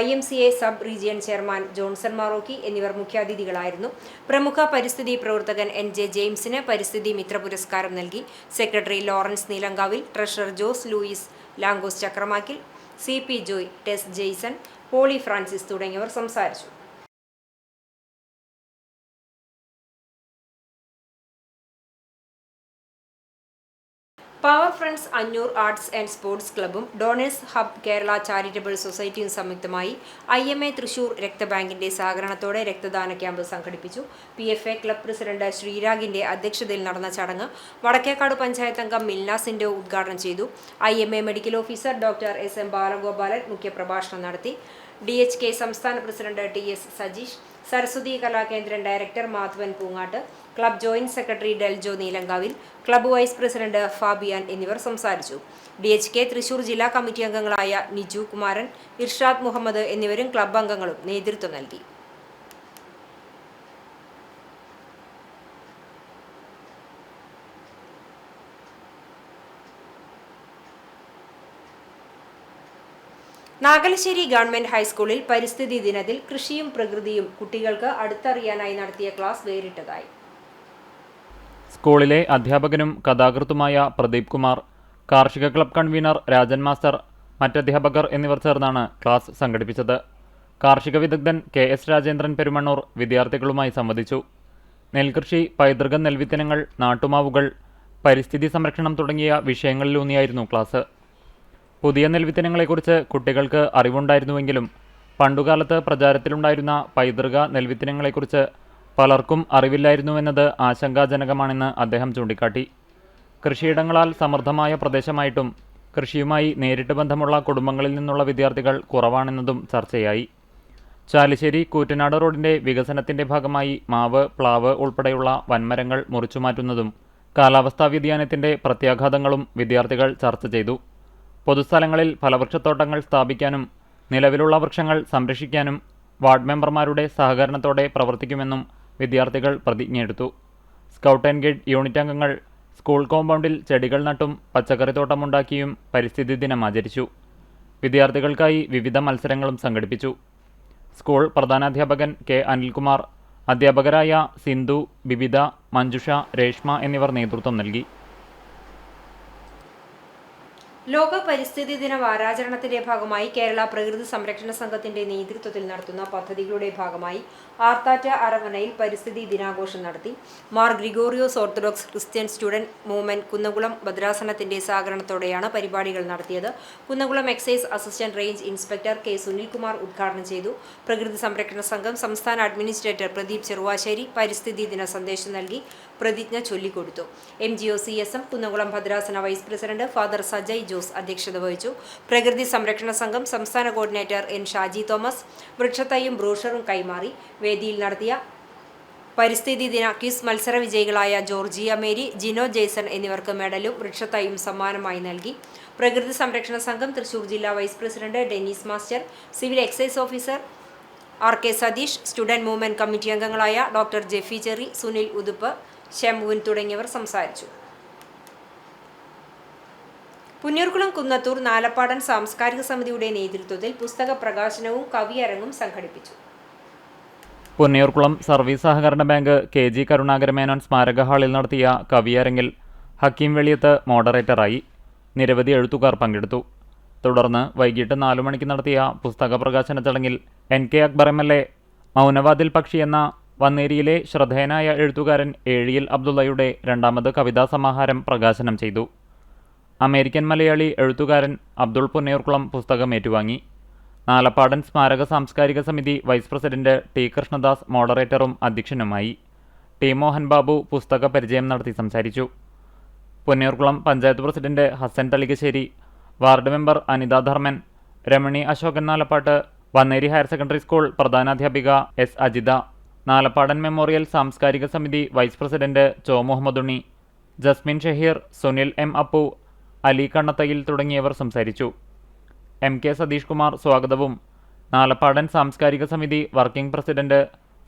YMCA sub region chairman Johnson Marokki എന്നിവർ മുഖ്യാതിഥികളായിരുന്നു. പ്രമുഖ പരിസ്ഥിതി പ്രവർത്തകൻ NJ ജെയിംസിന് പരിസ്ഥിതി മിത്ര പുരസ്കാരം നൽകി. Secretary Lawrence Neelankavil, treasurer Jose Louis Lankos Chakramakkil, CP Joy, Tess Jaison, Poly Francis തുടങ്ങിയവർ സംസാരിച്ചു. Power friends Anjoor arts and sports ക്ലബ്ബും ഡോണേഴ്സ് ഹബ് കേരള ചാരിറ്റബിൾ സൊസൈറ്റിയും സംയുക്തമായി IMA തൃശൂർ രക്തബാങ്കിന്റെ സഹകരണത്തോടെ രക്തദാന ക്യാമ്പ് സംഘടിപ്പിച്ചു. PFA ക്ലബ് പ്രസിഡന്റ് ശ്രീരാഗിന്റെ അധ്യക്ഷതയിൽ നടന്ന ചടങ്ങ് വടക്കേക്കാട് പഞ്ചായത്ത് അംഗം മിൽന സിൻഡോ ഉദ്ഘാടനം ചെയ്തു. IMA medical officer doctor SM Balagopalan മുഖ്യപ്രഭാഷണം നടത്തി. DHK സംസ്ഥാന president TS Sajeesh, Saraswathi Kalakendran director Madhavan Poongattu, club joint secretary Deljo Neelankavil, club vice president Fabian എന്നിവർ സംസാരിച്ചു. DHK തൃശൂർ ജില്ലാ കമ്മിറ്റി അംഗങ്ങളായ നിജു കുമാരൻ, ഇർഷാദ് മുഹമ്മദ് എന്നിവരും ക്ലബ്ബ് അംഗങ്ങളും നേതൃത്വം നൽകി. നാഗലശ്ശേരി ഗവൺമെന്റ് ഹൈസ്കൂളിൽ പരിസ്ഥിതി ദിനത്തിൽ കൃഷിയും പ്രകൃതിയും കുട്ടികൾക്ക് അടുത്തറിയാനായി നടത്തിയ ക്ലാസ് വേറിട്ടതായി. സ്കൂളിലെ അധ്യാപകനും കഥാകൃത്തുമായ പ്രദീപ് കുമാർ, കാർഷിക ക്ലബ് കൺവീനർ രാജൻ മാസ്റ്റർ, മറ്റധ്യാപകർ എന്നിവർ ചേർന്നാണ് ക്ലാസ് സംഘടിപ്പിച്ചത്. കാർഷിക വിദഗ്ധൻ KS രാജേന്ദ്രൻ പെരുമണ്ണൂർ വിദ്യാർത്ഥികളുമായി സംവദിച്ചു. നെൽകൃഷി, പൈതൃക നെൽവിത്തിനങ്ങൾ, നാട്ടുമാവുകൾ, പരിസ്ഥിതി സംരക്ഷണം തുടങ്ങിയ വിഷയങ്ങളിലൂന്നിയായിരുന്നു ക്ലാസ്. പുതിയ നെൽവിത്തിനങ്ങളെക്കുറിച്ച് കുട്ടികൾക്ക് അറിവുണ്ടായിരുന്നുവെങ്കിലും പണ്ടുകാലത്ത് പ്രചാരത്തിലുണ്ടായിരുന്ന പൈതൃക നെൽവിത്തിനങ്ങളെക്കുറിച്ച് പലർക്കും അറിവില്ലായിരുന്നുവെന്നത് ആശങ്കാജനകമാണെന്ന് അദ്ദേഹം ചൂണ്ടിക്കാട്ടി. കൃഷിയിടങ്ങളാൽ സമൃദ്ധമായ പ്രദേശമായിട്ടും കൃഷിയുമായി നേരിട്ട് ബന്ധമുള്ള കുടുംബങ്ങളിൽ നിന്നുള്ള വിദ്യാർത്ഥികൾ കുറവാണെന്നതും ചർച്ചയായി. ചാലിശ്ശേരി കൂറ്റനാട് റോഡിന്റെ വികസനത്തിന്റെ ഭാഗമായി മാവ്, പ്ലാവ് ഉൾപ്പെടെയുള്ള വൻമരങ്ങൾ മുറിച്ചുമാറ്റുന്നതും കാലാവസ്ഥാ വ്യതിയാനത്തിന്റെ പ്രത്യാഘാതങ്ങളും വിദ്യാർത്ഥികൾ ചർച്ച ചെയ്തു. പൊതുസ്ഥലങ്ങളിൽ ഫലവൃക്ഷത്തോട്ടങ്ങൾ സ്ഥാപിക്കാനും നിലവിലുള്ള വൃക്ഷങ്ങൾ സംരക്ഷിക്കാനും വാർഡ് മെമ്പർമാരുടെ സഹകരണത്തോടെ പ്രവർത്തിക്കുമെന്നും വിദ്യാർത്ഥികൾ പ്രതിജ്ഞയെടുത്തു. സ്കൗട്ട് ആൻഡ് ഗൈഡ് യൂണിറ്റ് അംഗങ്ങൾ സ്കൂൾ കോമ്പൗണ്ടിൽ ചെടികൾ നട്ടും പച്ചക്കറിത്തോട്ടമുണ്ടാക്കിയും പരിസ്ഥിതി ദിനം ആചരിച്ചു. വിദ്യാർത്ഥികൾക്കായി വിവിധ മത്സരങ്ങളും സംഘടിപ്പിച്ചു. സ്കൂൾ പ്രധാനാധ്യാപകൻ K അനിൽകുമാർ, അധ്യാപകരായ സിന്ധു, ബിബിത, മഞ്ജുഷ, രേഷ്മ എന്നിവർ നേതൃത്വം നൽകി. ലോക പരിസ്ഥിതി ദിന വാരാചരണത്തിന്റെ ഭാഗമായി കേരള പ്രകൃതി സംരക്ഷണ സംഘത്തിന്റെ നേതൃത്വത്തിൽ നടത്തുന്ന പദ്ധതികളുടെ ഭാഗമായി ആർത്താറ്റ അരവണയിൽ പരിസ്ഥിതി ദിനാഘോഷം നടത്തി. Mar Gregorios Orthodox Christian student movement Kunnamkulam ഭദ്രാസനത്തിന്റെ സഹകരണത്തോടെയാണ് പരിപാടികൾ നടത്തിയത്. Kunnamkulam excise assistant range inspector K Sunilkumar ഉദ്ഘാടനം ചെയ്തു. പ്രകൃതി സംരക്ഷണ സംഘം സംസ്ഥാന അഡ്മിനിസ്ട്രേറ്റർ പ്രദീപ് ചെറുവാശ്ശേരി പരിസ്ഥിതി ദിന സന്ദേശം നൽകി പ്രതിജ്ഞ ചൊല്ലിക്കൊടുത്തു. MGO CSM കുന്നംകുളം ഭദ്രാസന vice president father Sajay Jose അധ്യക്ഷത വഹിച്ചു. പ്രകൃതി സംരക്ഷണ സംഘം സംസ്ഥാന കോർഡിനേറ്റർ N ഷാജി തോമസ് വൃക്ഷത്തൈയും ബ്രോഷറും കൈമാറി. വേദിയിൽ നടത്തിയ പരിസ്ഥിതി ദിന ക്വിസ് മത്സര വിജയികളായ ജോർജിയ മേരി, ജിനോ ജെയ്സൺ എന്നിവർക്ക് മെഡലും വൃക്ഷത്തൈയും സമ്മാനമായി നൽകി. പ്രകൃതി സംരക്ഷണ സംഘം തൃശൂർ ജില്ലാ vice president Dennis master, civil excise officer RK Satheesh, student movement committee അംഗങ്ങളായ ഡോക്ടർ ജെഫി ചെറി, സുനിൽ ഉതുപ്പ്, ഷെമുവിൻ തുടങ്ങിയവർ സംസാരിച്ചു. പുന്നൂർകുളം കുന്നത്തൂർ നാലപ്പാടൻ സാംസ്കാരിക സമിതിയുടെ നേതൃത്വത്തിൽ പുസ്തക പ്രകാശനവും കവിയരങ്ങും സംഘടിപ്പിച്ചു. പുന്നയൂർകുളം സർവീസ് സഹകരണ ബാങ്ക് KG കരുണാകരമേനോൻ സ്മാരക ഹാളിൽ നടത്തിയ കവിയരങ്ങിൽ ഹക്കീം വെളിയത്ത് മോഡറേറ്ററായി. നിരവധി എഴുത്തുകാർ പങ്കെടുത്തു. തുടർന്ന് വൈകിട്ട് 4 മണിക്ക് നടത്തിയ പുസ്തക പ്രകാശന ചടങ്ങിൽ NK അക്ബർ MLA മൗനവാതിൽ പക്ഷി എന്ന വന്നേരിയിലെ ശ്രദ്ധേയനായ എഴുത്തുകാരൻ ഏഴിയിൽ അബ്ദുള്ളയുടെ രണ്ടാമത് കവിതാ സമാഹാരം പ്രകാശനം ചെയ്തു. അമേരിക്കൻ മലയാളി എഴുത്തുകാരൻ അബ്ദുൾ പുന്നയൂർക്കുളം പുസ്തകം ഏറ്റുവാങ്ങി. നാലപ്പാടൻ സ്മാരക സാംസ്കാരിക സമിതി വൈസ് പ്രസിഡന്റ് T കൃഷ്ണദാസ് മോഡറേറ്ററും അധ്യക്ഷനുമായി. T മോഹൻ ബാബു പുസ്തക പരിചയം നടത്തി സംസാരിച്ചു. Punnayurkulam panchayat president Hasan Thalikassery, ward member Anitha Dharman, Ramani Ashokan Nalappat, Vanneri higher secondary school പ്രധാനാധ്യാപിക S അജിത, നാലപ്പാടൻ മെമ്മോറിയൽ സാംസ്കാരിക സമിതി വൈസ് പ്രസിഡന്റ് ചോ മുഹമ്മദ് ഉണ്ണി, ജസ്മിൻ ഷഹീർ, സുനിൽ M അപ്പു, അലി കണ്ണത്തയിൽ തുടങ്ങിയവർ സംസാരിച്ചു. MK സതീഷ് കുമാർ സ്വാഗതവും നാലപ്പാടൻ സാംസ്കാരിക സമിതി വർക്കിംഗ് പ്രസിഡന്റ്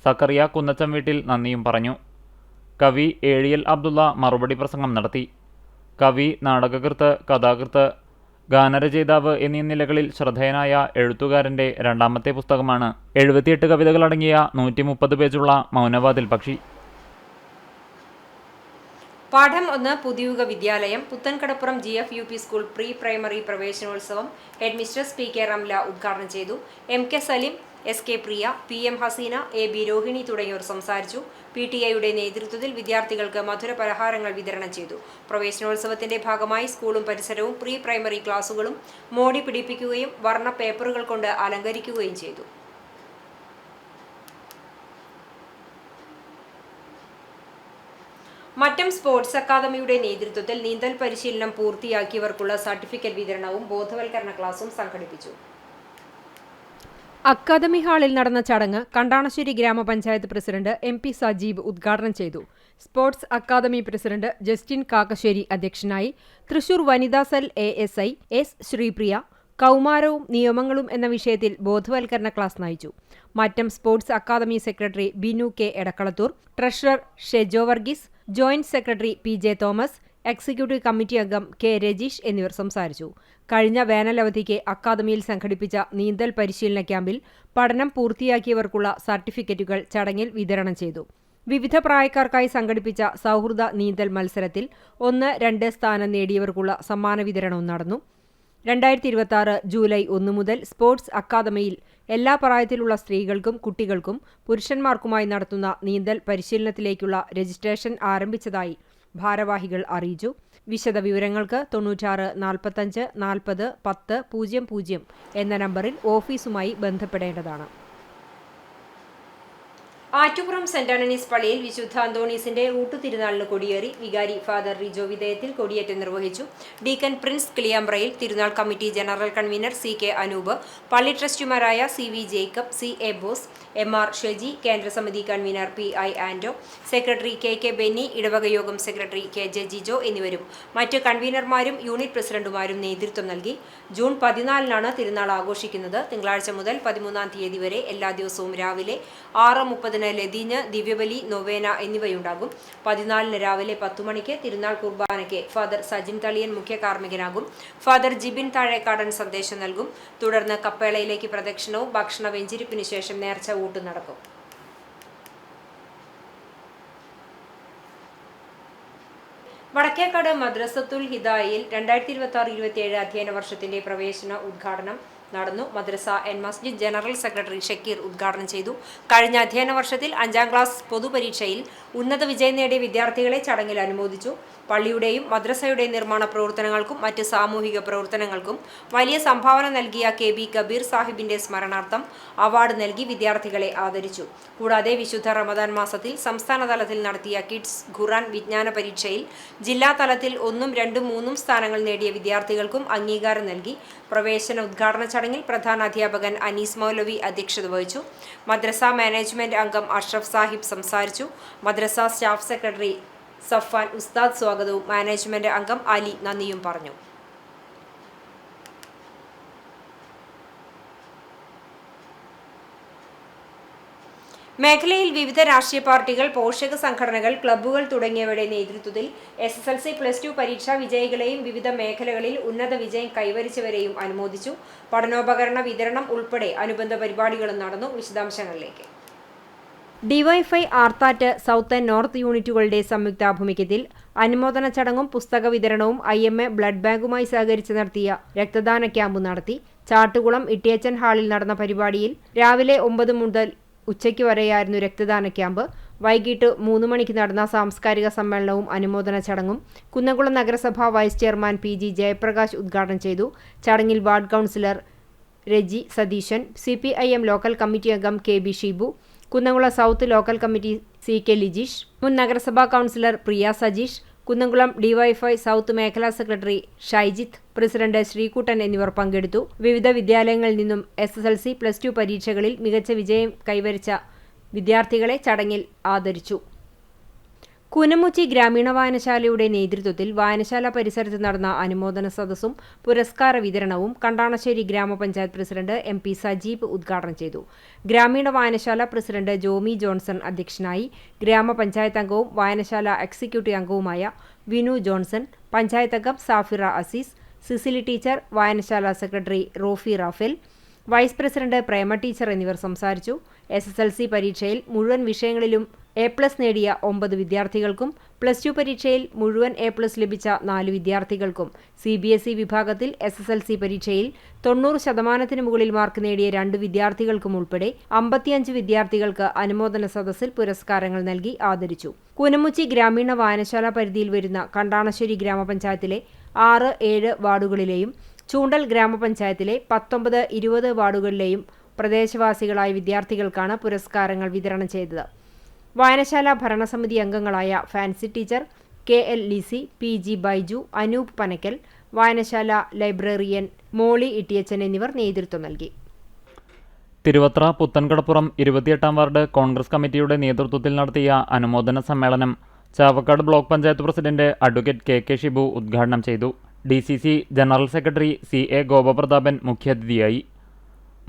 സക്കറിയ കുന്നച്ചം വീട്ടിൽ നന്ദിയും പറഞ്ഞു. കവി ഏഴിയിൽ അബ്ദുള്ള മറുപടി പ്രസംഗം നടത്തി. കവി, നാടകകൃത്ത്, കഥാകൃത്ത്, ഗാനരചയിതാവ് എന്നീ നിലകളിൽ ശ്രദ്ധേയനായ എഴുത്തുകാരൻ്റെ രണ്ടാമത്തെ പുസ്തകമാണ് 78 കവിതകളടങ്ങിയ 130 പേജുള്ള മൗനവാതിൽ പക്ഷി. പാഠം 1 പുതിയുഗ വിദ്യാലയം Puthenkadappuram GFUP school pre primary പ്രവേശനോത്സവം ഹെഡ് മിസ്ട്രസ് PK റംല ഉദ്ഘാടനം ചെയ്തു. MK സലിം, SK പ്രിയ, PM ഹസീന, AB രോഹിണി തുടങ്ങിയവർ സംസാരിച്ചു. PTIയുടെ നേതൃത്വത്തിൽ വിദ്യാർത്ഥികൾക്ക് മധുര പലഹാരങ്ങൾ വിതരണം ചെയ്തു. പ്രവേശനോത്സവത്തിന്റെ ഭാഗമായി സ്കൂളും പരിസരവും പ്രീ പ്രൈമറി ക്ലാസുകളും മോടി പിടിപ്പിക്കുകയും വർണ്ണ പേപ്പറുകൾ കൊണ്ട് അലങ്കരിക്കുകയും ചെയ്തു. മറ്റം സ്പോർട്സ് അക്കാദമിയുടെ നേതൃത്വത്തിൽ നീന്തൽ പരിശീലനം പൂർത്തിയാക്കിയവർക്കുള്ള സർട്ടിഫിക്കറ്റ് വിതരണവും ബോധവൽക്കരണ ക്ലാസും സംഘടിപ്പിച്ചു. അക്കാദമി ഹാളിൽ നടന്ന ചടങ്ങ് കണ്ടാണശ്ശേരി ഗ്രാമപഞ്ചായത്ത് പ്രസിഡന്റ് MP സജീബ് ഉദ്ഘാടനം ചെയ്തു. Sports academy president Justin Kakkassery അധ്യക്ഷനായി. തൃശൂർ വനിതാ സെൽ ASI S ശ്രീപ്രിയ കൗമാരവും നിയമങ്ങളും എന്ന വിഷയത്തിൽ ബോധവൽക്കരണ ക്ലാസ് നയിച്ചു. Mattom sports academy secretary Binu K Edakkalathur, treasurer Shejo Varghese, joint secretary PJ Thomas, executive committee അംഗം K രജീഷ് എന്നിവർ സംസാരിച്ചു. കഴിഞ്ഞ വേനലവധിക്ക് അക്കാദമിയിൽ സംഘടിപ്പിച്ച നീന്തൽ പരിശീലന ക്യാമ്പിൽ പഠനം പൂർത്തിയാക്കിയവർക്കുള്ള സർട്ടിഫിക്കറ്റുകൾ ചടങ്ങിൽ വിതരണം ചെയ്തു. വിവിധ പ്രായക്കാർക്കായി സംഘടിപ്പിച്ച സൗഹൃദ നീന്തൽ മത്സരത്തിൽ 1, 2 സ്ഥാനം നേടിയവർക്കുള്ള സമ്മാന വിതരണവും നടന്നു. 2026 ജൂലൈ 1 മുതൽ സ്പോർട്സ് അക്കാദമിയിൽ എല്ലാ പ്രായത്തിലുള്ള സ്ത്രീകൾക്കും കുട്ടികൾക്കും പുരുഷന്മാർക്കുമായി നടത്തുന്ന നീന്തൽ പരിശീലനത്തിലേക്കുള്ള രജിസ്ട്രേഷൻ ആരംഭിച്ചതായി ഭാരവാഹികൾ അറിയിച്ചു. വിശദവിവരങ്ങൾക്ക് 96 45 40 10 00 എന്ന നമ്പറിൽ ഓഫീസുമായി ബന്ധപ്പെടേണ്ടതാണ്. ആറ്റുപുറം സെന്റ് ആന്റണീസ് പള്ളിയിൽ വിശുദ്ധ അന്തോണീസിന്റെ ഊട്ടുതിരുനാളിന് കൊടിയേറി. വികാരി ഫാദർ റിജോ വിധേയത്തിൽ കൊടിയേറ്റം നിർവഹിച്ചു. ഡീക്കൻ പ്രിൻസ് കിളിയാമ്പ്രയിൽ, തിരുനാൾ committee general convener CK Anoop, പള്ളി ട്രസ്റ്റിമാരായ CV Jacob, CA Bose, MR Sheji, കേന്ദ്രസമിതി convener PI Ando, secretary KK Benny, ഇടവക യോഗം സെക്രട്ടറി KJ ജിജോ എന്നിവരും മറ്റ് കൺവീനർമാരും യൂണിറ്റ് പ്രസിഡന്റുമാരും നേതൃത്വം നൽകി. ജൂൺ 14-നാണ് തിരുനാൾ ആഘോഷിക്കുന്നത്. തിങ്കളാഴ്ച മുതൽ 13-ാം തീയതി വരെ എല്ലാ ദിവസവും രാവിലെ 6:30 ലതീഞ്ഞ്, ദിവ്യബലി, നൊവേന എന്നിവയുണ്ടാകും. 14-ന് രാവിലെ 10 മണിക്ക് തിരുനാൾ കുർബാനയ്ക്ക് ഫാദർ സജിൻ തളിയൻ മുഖ്യ കാർമ്മികനാകും. ഫാദർ ജിബിൻ താഴേക്കാടൻ സന്ദേശം നൽകും. തുടർന്ന് കപ്പേളയിലേക്ക് പ്രദക്ഷിണവും ഭക്ഷണ വെഞ്ചിരിപ്പിനു ശേഷം നേർച്ച ഊട്ടും നടക്കും. വടക്കേക്കാട് മദ്രസത്തുൽ ഹിദായയിൽ 2026-27 അധ്യയന വർഷത്തിന്റെ പ്രവേശന ഉദ്ഘാടനം നടന്നു. മദ്രസ എൻ മസ്ജിദ് ജനറൽ സെക്രട്ടറി ഷക്കീർ ഉദ്ഘാടനം ചെയ്തു. കഴിഞ്ഞ അധ്യയന വർഷത്തിൽ 5ാം ക്ലാസ് പൊതുപരീക്ഷയിൽ ഉന്നത വിജയം നേടിയ വിദ്യാർത്ഥികളെ ചടങ്ങിൽ അനുമോദിച്ചു. പള്ളിയുടെയും മദ്രസയുടെയും നിർമ്മാണ പ്രവർത്തനങ്ങൾക്കും മറ്റ് സാമൂഹിക പ്രവർത്തനങ്ങൾക്കും വലിയ സംഭാവന നൽകിയ KB കബീർ സാഹിബിന്റെ സ്മരണാർത്ഥം അവാർഡ് നൽകി വിദ്യാർത്ഥികളെ ആദരിച്ചു. കൂടാതെ വിശുദ്ധ റമദാൻ മാസത്തിൽ സംസ്ഥാന തലത്തിൽ നടത്തിയ കിഡ്സ് ഖുർആൻ വിജ്ഞാന പരീക്ഷയിൽ ജില്ലാ തലത്തിൽ 1, 2, 3 സ്ഥാനങ്ങൾ നേടിയ വിദ്യാർത്ഥികൾക്കും അംഗീകാരം നൽകി. പ്രവേശന ഉദ്ഘാടന ചടങ്ങിൽ പ്രധാന അധ്യാപകൻ അനീസ് മൗലവി അധ്യക്ഷത വഹിച്ചു. മദ്രസ മാനേജ്മെന്റ് അംഗം അഷ്റഫ് സാഹിബ് സംസാരിച്ചു. മദ്രസ സ്റ്റാഫ് സെക്രട്ടറി സഫാൻ ഉസ്താദ് സ്വാഗതവും മാനേജ്മെന്റ് അംഗം അലി നന്ദിയും പറഞ്ഞു. മേഖലയിൽ വിവിധ രാഷ്ട്രീയ പാർട്ടികൾ, പോഷക സംഘടനകൾ, ക്ലബ്ബുകൾ തുടങ്ങിയവയുടെ നേതൃത്വത്തിൽ SSLC, +2 പരീക്ഷാ വിജയികളെയും വിവിധ മേഖലകളിൽ ഉന്നത വിജയം കൈവരിച്ചവരെയും അനുമോദിച്ചു. പഠനോപകരണ വിതരണം ഉൾപ്പെടെ അനുബന്ധ പരിപാടികളും നടന്നു. വിശദാംശങ്ങളിലേക്ക്. DYFI Arthat, south and north യൂണിറ്റുകളുടെ സംയുക്താഭിമുഖ്യത്തിൽ അനുമോദന ചടങ്ങും പുസ്തക വിതരണവും IMA ബ്ലഡ് ബാങ്കുമായി സഹകരിച്ച് നടത്തിയ രക്തദാന ക്യാമ്പ് നടത്തി. ചാട്ടുകുളം ഇട്ടിയച്ചൻ ഹാളിൽ നടന്ന പരിപാടിയിൽ രാവിലെ 9 മുതൽ ഉച്ചയ്ക്ക് വരെയായിരുന്നു രക്തദാന ക്യാമ്പ്. വൈകിട്ട് 3 മണിക്ക് നടന്ന സാംസ്കാരിക സമ്മേളനവും അനുമോദന ചടങ്ങും കുന്നംകുളം നഗരസഭ വൈസ് ചെയർമാൻ PG ജയപ്രകാശ് ഉദ്ഘാടനം ചെയ്തു. ചടങ്ങിൽ വാർഡ് കൗൺസിലർ രജി സതീശൻ, CPIM ലോക്കൽ കമ്മിറ്റി അംഗം KB Shibu, Kunnamkulam south local committee CK Lijeesh, മുൻ നഗരസഭാ കൗൺസിലർ പ്രിയ സജീഷ്, കുന്നംകുളം DYFI സൗത്ത് മേഖലാ സെക്രട്ടറി ഷൈജിത്ത്, പ്രസിഡന്റ് ശ്രീകുട്ടൻ എന്നിവർ പങ്കെടുത്തു. വിവിധ വിദ്യാലയങ്ങളിൽ നിന്നും SSLC, +2 പരീക്ഷകളിൽ മികച്ച വിജയം കൈവരിച്ച വിദ്യാർത്ഥികളെ ചടങ്ങിൽ ആദരിച്ചു. കുനമുച്ചി ഗ്രാമീണ വായനശാലയുടെ നേതൃത്വത്തിൽ വായനശാല പരിസരത്ത് നടന്ന അനുമോദന സദസ്സും പുരസ്കാര വിതരണവും കണ്ടാണശ്ശേരി ഗ്രാമപഞ്ചായത്ത് പ്രസിഡന്റ് MP സജീബ് ഉദ്ഘാടനം ചെയ്തു. ഗ്രാമീണ വായനശാല പ്രസിഡന്റ് ജോമി ജോൺസൺ അധ്യക്ഷനായി. ഗ്രാമപഞ്ചായത്ത് അംഗവും വായനശാല എക്സിക്യൂട്ടീവ് അംഗവുമായ വിനു ജോൺസൺ, പഞ്ചായത്ത് അംഗം സാഫിറ അസീസ്, സിസിലി ടീച്ചർ, വായനശാല സെക്രട്ടറി റോഫി റാഫേൽ, വൈസ് പ്രസിഡന്റ് പ്രേമ ടീച്ചർ എന്നിവർ സംസാരിച്ചു. SSLC പരീക്ഷയിൽ മുഴുവൻ വിഷയങ്ങളിലും A+ നേടിയ 9 വിദ്യാർത്ഥികൾക്കും +2 പരീക്ഷയിൽ മുഴുവൻ A+ ലഭിച്ച 4 വിദ്യാർത്ഥികൾക്കും CBSE വിഭാഗത്തിൽ SSLC പരീക്ഷയിൽ 90% മുകളിൽ മാർക്ക് നേടിയ 2 വിദ്യാർത്ഥികൾക്കും ഉൾപ്പെടെ 55 വിദ്യാർത്ഥികൾക്ക് അനുമോദന സദസ്സിൽ പുരസ്കാരങ്ങൾ നൽകി ആദരിച്ചു. കുനമുച്ചി ഗ്രാമീണ വായനശാല പരിധിയിൽ വരുന്ന കണ്ടാണശ്ശേരി ഗ്രാമപഞ്ചായത്തിലെ 6, 7 വാർഡുകളിലെയും ചൂണ്ടൽ ഗ്രാമപഞ്ചായത്തിലെ 19, 20 വാർഡുകളിലെയും പ്രദേശവാസികളായ വിദ്യാർത്ഥികൾക്കാണ് പുരസ്കാരങ്ങൾ വിതരണം ചെയ്തത്. വായനശാല ഭരണസമിതി അംഗങ്ങളായ Fancy teacher, KL Lissy, PG Baiju, Anoop Panakkal, വായനശാല ലൈബ്രറിയൻ മോളി ഇട്ടിയച്ചൻ എന്നിവർ നേതൃത്വം നൽകി. തിരുവത്ര പുത്തൻകടപ്പുറം 28-ാം വാർഡ് കോൺഗ്രസ് കമ്മിറ്റിയുടെ നേതൃത്വത്തിൽ നടത്തിയ അനുമോദന സമ്മേളനം Chavakkad block panchayat president advocate KK Shibu ഉദ്ഘാടനം ചെയ്തു. DCC general secretary CA Gopaprathapan മുഖ്യാതിഥിയായി.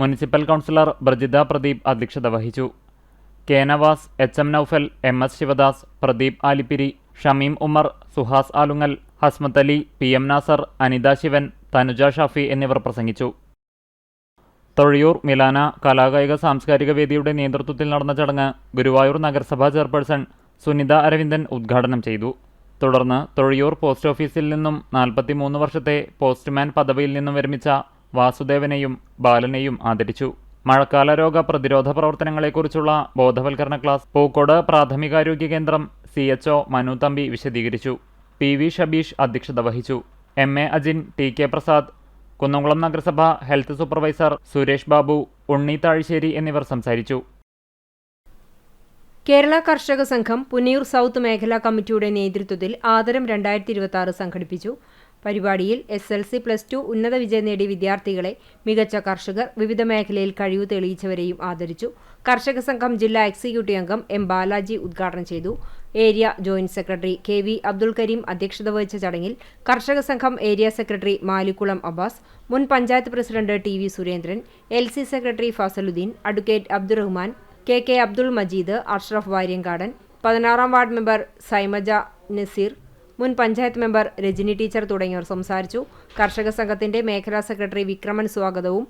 മുനിസിപ്പൽ കൗൺസിലർ ബ്രജിത പ്രദീപ് അധ്യക്ഷത വഹിച്ചു. K Nawaz, HM Noufal, MS Sivadas, Pradeep ആലിപ്പിരി, Shameem Umar, Suhas Alungal, Hasmath Ali, PM Nasar, Anitha Shivan, Tanuja Shafi എന്നിവർ പ്രസംഗിച്ചു. തൊഴിയൂർ മിലാന കലാകായിക സാംസ്കാരിക വേദിയുടെ നേതൃത്വത്തിൽ നടന്ന ചടങ്ങ് ഗുരുവായൂർ നഗരസഭാ ചെയർപേഴ്സൺ സുനിത അരവിന്ദൻ ഉദ്ഘാടനം ചെയ്തു. തുടർന്ന് തൊഴിയൂർ പോസ്റ്റ് ഓഫീസിൽ നിന്നും 43 വർഷത്തെ പോസ്റ്റ്മാൻ പദവിയിൽ നിന്നും വിരമിച്ച വാസുദേവനെയും ബാലനെയും ആദരിച്ചു. മഴക്കാല രോഗ പ്രതിരോധ പ്രവർത്തനങ്ങളെക്കുറിച്ചുള്ള ബോധവൽക്കരണ ക്ലാസ് പൂക്കോട് പ്രാഥമികാരോഗ്യ കേന്ദ്രം CHO മനു തമ്പി വിശദീകരിച്ചു. PV ഷബീഷ് അധ്യക്ഷത വഹിച്ചു. MA അജിൻ, TK പ്രസാദ്, കുന്നംകുളം നഗരസഭ ഹെൽത്ത് സൂപ്പർവൈസർ സുരേഷ് ബാബു, ഉണ്ണി താഴിശ്ശേരി എന്നിവർ സംസാരിച്ചു. കേരള കർഷക സംഘം പുന്നയൂർ സൗത്ത് മേഖലാ കമ്മിറ്റിയുടെ നേതൃത്വത്തിൽ ആദരം 2026 സംഘടിപ്പിച്ചു. പരിപാടിയിൽ SLC, +2 ഉന്നത വിജയം നേടിയ വിദ്യാർത്ഥികളെ, മികച്ച കർഷകർ, വിവിധ മേഖലയിൽ കഴിവ് തെളിയിച്ചവരെയും ആദരിച്ചു. കർഷക സംഘം ജില്ലാ എക്സിക്യൂട്ടീവ് അംഗം M ബാലാജി ഉദ്ഘാടനം ചെയ്തു. Area joint secretary KV Abdul Kareem അധ്യക്ഷത വഹിച്ച ചടങ്ങിൽ കർഷക സംഘം ഏരിയ സെക്രട്ടറി മാലിക്കുളം അബ്ബാസ്, മുൻ panchayat president TV Surendran, LC secretary Fazaluddin, advocate Abdurahman, KK Abdul Majeed, Ashraf Varyankadan, 16-ാം വാർഡ് മെമ്പർ സൈമജ നസീർ, മുൻ പഞ്ചായത്ത് മെമ്പർ രജനി ടീച്ചർ തുടങ്ങിയവർ സംസാരിച്ചു. കർഷക സംഘത്തിന്റെ മേഖലാ സെക്രട്ടറി വിക്രമൻ സ്വാഗതവും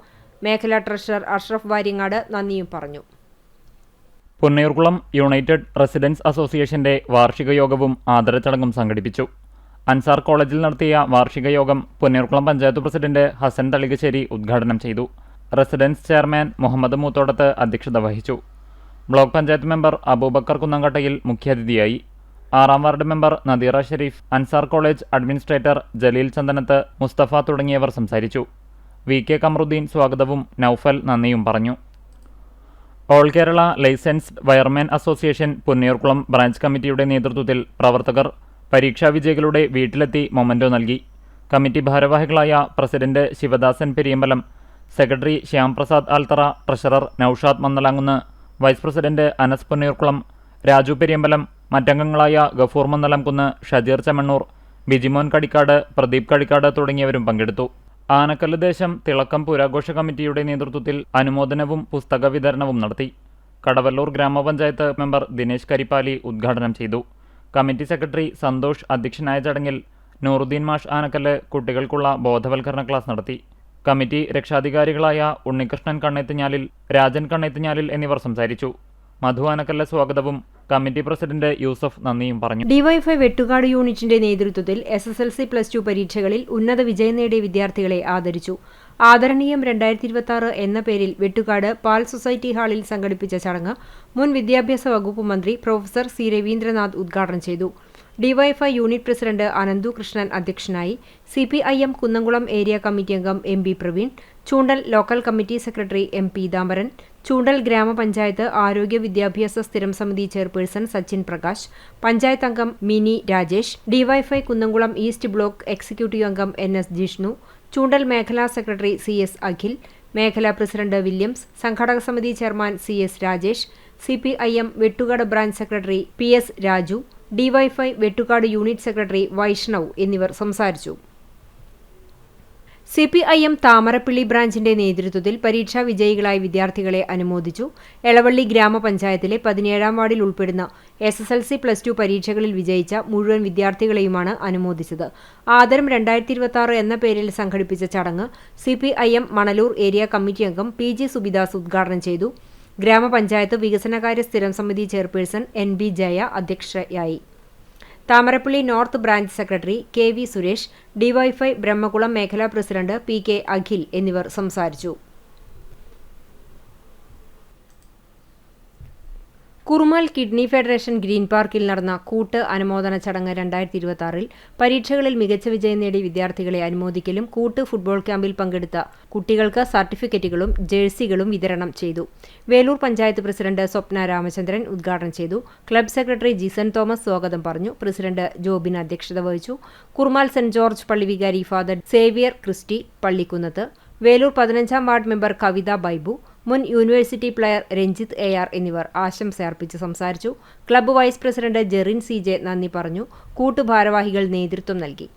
മേഖലാ ട്രഷറർ അഷ്റഫ് വാര്യങ്ങാട് നന്ദിയും പറഞ്ഞു. പുന്നയൂർകുളം യുണൈറ്റഡ് റെസിഡൻസ് അസോസിയേഷന്റെ വാർഷിക യോഗവും ആദരച്ചടങ്ങും സംഘടിപ്പിച്ചു. അൻസാർ കോളേജിൽ നടത്തിയ വാർഷിക യോഗം പുന്നയൂർകുളം പഞ്ചായത്ത് പ്രസിഡന്റ് ഹസൻ തളികശ്ശേരി ഉദ്ഘാടനം ചെയ്തു. റെസിഡൻസ് ചെയർമാൻ മുഹമ്മദ് മൂത്തോടത്ത് അധ്യക്ഷത വഹിച്ചു. ബ്ലോക്ക് പഞ്ചായത്ത് മെമ്പർ അബൂബക്കർ കുന്നംകട്ടയിൽ മുഖ്യാതിഥിയായി. 6-ാം ward member Nadeera Sharif, Ansar College administrator Jaleel Chandanath, Musthafa തുടങ്ങിയവർ സംസാരിച്ചു. VK കമറുദ്ദീൻ സ്വാഗതവും നൌഫൽ നന്ദിയും പറഞ്ഞു. All Kerala Licensed Wireman Association Punnayurkulam branch കമ്മിറ്റിയുടെ നേതൃത്വത്തിൽ പ്രവർത്തകർ പരീക്ഷാ വിജയികളുടെ വീട്ടിലെത്തി മൊമന്റോ നൽകി. കമ്മിറ്റി ഭാരവാഹികളായ president Sivadasan Periyambalam, secretary Shyam Prasad Althara, treasurer Noushad Mannalamkunnu, vice president Anas Punnayurkulam, Raju Periyambalam, മറ്റംഗങ്ങളായ ഗഫൂർ മന്നലംകുന്ന്, ഷജീർ ചെമ്മണ്ണൂർ, ബിജിമോൻ കടിക്കാട്, പ്രദീപ് കടിക്കാട് തുടങ്ങിയവരും പങ്കെടുത്തു. ആനക്കല്ല് ദേശം തിളക്കം പുരാഘോഷ കമ്മിറ്റിയുടെ നേതൃത്വത്തിൽ അനുമോദനവും പുസ്തക വിതരണവും നടത്തി. കടവല്ലൂർ ഗ്രാമപഞ്ചായത്ത് മെമ്പർ ദിനേശ് കരിപ്പാലി ഉദ്ഘാടനം ചെയ്തു. കമ്മിറ്റി സെക്രട്ടറി സന്തോഷ് അധ്യക്ഷനായ ചടങ്ങിൽ നൂറുദ്ദീൻ മാഷ് ആനക്കല്ല് കുട്ടികൾക്കുള്ള ബോധവൽക്കരണ ക്ലാസ് നടത്തി. കമ്മിറ്റി രക്ഷാധികാരികളായ ഉണ്ണികൃഷ്ണൻ കണ്ണേത്തിഞ്ഞാലിൽ, രാജൻ കണ്ണേത്തിഞ്ഞാലിൽ എന്നിവർ സംസാരിച്ചു. മധു ആനക്കല്ല് സ്വാഗതവും കമ്മിറ്റി പ്രസിഡന്റ് യൂസഫ് നന്ദിയും പറഞ്ഞു. ഡിവൈഎഫ്ഐ വെട്ടുകാട് യൂണിറ്റിന്റെ നേതൃത്വത്തിൽ SSLC+2 പരീക്ഷകളിൽ ഉന്നത വിജയം നേടിയ വിദ്യാർത്ഥികളെ ആദരിച്ചു. ആദരണീയം 2026 എന്ന പേരിൽ വെട്ടുകാട് പാൽ സൊസൈറ്റി ഹാളിൽ സംഘടിപ്പിച്ച ചടങ്ങ് മുൻ വിദ്യാഭ്യാസ വകുപ്പ് മന്ത്രി പ്രൊഫസർ സി രവീന്ദ്രനാഥ് ഉദ്ഘാടനം ചെയ്തു. DYFI unit president Ananthu Krishnan അധ്യക്ഷനായി. CPIM കുന്നംകുളം ഏരിയ കമ്മിറ്റി അംഗം MB Praveen, Choondal local committee secretary M Peethambaran, Choondal grama panchayat ആരോഗ്യ വിദ്യാഭ്യാസ സ്ഥിരം സമിതി ചെയർപേഴ്സൺ സച്ചിൻ പ്രകാശ്, പഞ്ചായത്ത് അംഗം Mini Rajesh, DYFI Kunnamkulam east block executive അംഗം NS ജിഷ്ണു, ചൂണ്ടൽ മേഖലാ സെക്രട്ടറി CS അഖിൽ, മേഖലാ പ്രസിഡന്റ് വില്യംസ്, സംഘാടക സമിതി chairman CS Rajesh, CPIM Vettukad branch secretary PS Raju, DYFI Vettukad unit secretary Vaishnav എന്നിവർ സംസാരിച്ചു. CPIM താമരപ്പള്ളി ബ്രാഞ്ചിന്റെ നേതൃത്വത്തിൽ പരീക്ഷാ വിജയികളായ വിദ്യാർത്ഥികളെ അനുമോദിച്ചു. എളവള്ളി ഗ്രാമപഞ്ചായത്തിലെ 17-ാം വാർഡിൽ ഉൾപ്പെടുന്ന SSLC+2 പരീക്ഷകളിൽ വിജയിച്ച മുഴുവൻ വിദ്യാർത്ഥികളെയുമാണ് അനുമോദിച്ചത്. ആദരം 2026 എന്ന പേരിൽ സംഘടിപ്പിച്ച ചടങ്ങ് CPIM മണലൂർ ഏരിയ കമ്മിറ്റി അംഗം PG സുബിദാസ് ഉദ്ഘാടനം ചെയ്തു. ഗ്രാമപഞ്ചായത്ത് വികസനകാര്യ സ്ഥിരം സമിതി ചെയർപേഴ്സൺ NB ജയ അധ്യക്ഷയായി. Thamarappally north branch secretary KV Suresh, DYFI Brahmakulam മേഖലാ പ്രസിഡന്റ് PK അഖിൽ എന്നിവർ സംസാരിച്ചു. കുറുമാൽ കിഡ്നി ഫെഡറേഷൻ ഗ്രീൻ പാർക്കിൽ നടന്ന കൂട്ട് അനുമോദന ചടങ്ങ് 2026 പരീക്ഷകളിൽ മികച്ച വിജയം നേടിയ വിദ്യാർത്ഥികളെ അനുമോദിക്കലും കൂട്ട് ഫുട്ബോൾ ക്യാമ്പിൽ പങ്കെടുത്ത കുട്ടികൾക്ക് സർട്ടിഫിക്കറ്റുകളും ജേഴ്സികളും വിതരണം ചെയ്തു. വേലൂർ പഞ്ചായത്ത് പ്രസിഡന്റ് സ്വപ്ന രാമചന്ദ്രൻ ഉദ്ഘാടനം ചെയ്തു. ക്ലബ് സെക്രട്ടറി ജിസൺ തോമസ് സ്വാഗതം പറഞ്ഞു. പ്രസിഡന്റ് ജോബിൻ അധ്യക്ഷത വഹിച്ചു. കുറുമാൽ സെന്റ് ജോർജ് പള്ളി വികാരി father Xavier Christy Pallikkunnath, Velur 15-ാം വാർഡ് മെമ്പർ കവിത ബൈബു, മുൻ യൂണിവേഴ്സിറ്റി പ്ലെയർ രഞ്ജിത്ത് AR എന്നിവർ ആശംസ അർപ്പിച്ച് സംസാരിച്ചു. Club vice president Jerin CJ നന്ദി പറഞ്ഞു. കൂട്ടുഭാരവാഹികൾ നേതൃത്വം നൽകി.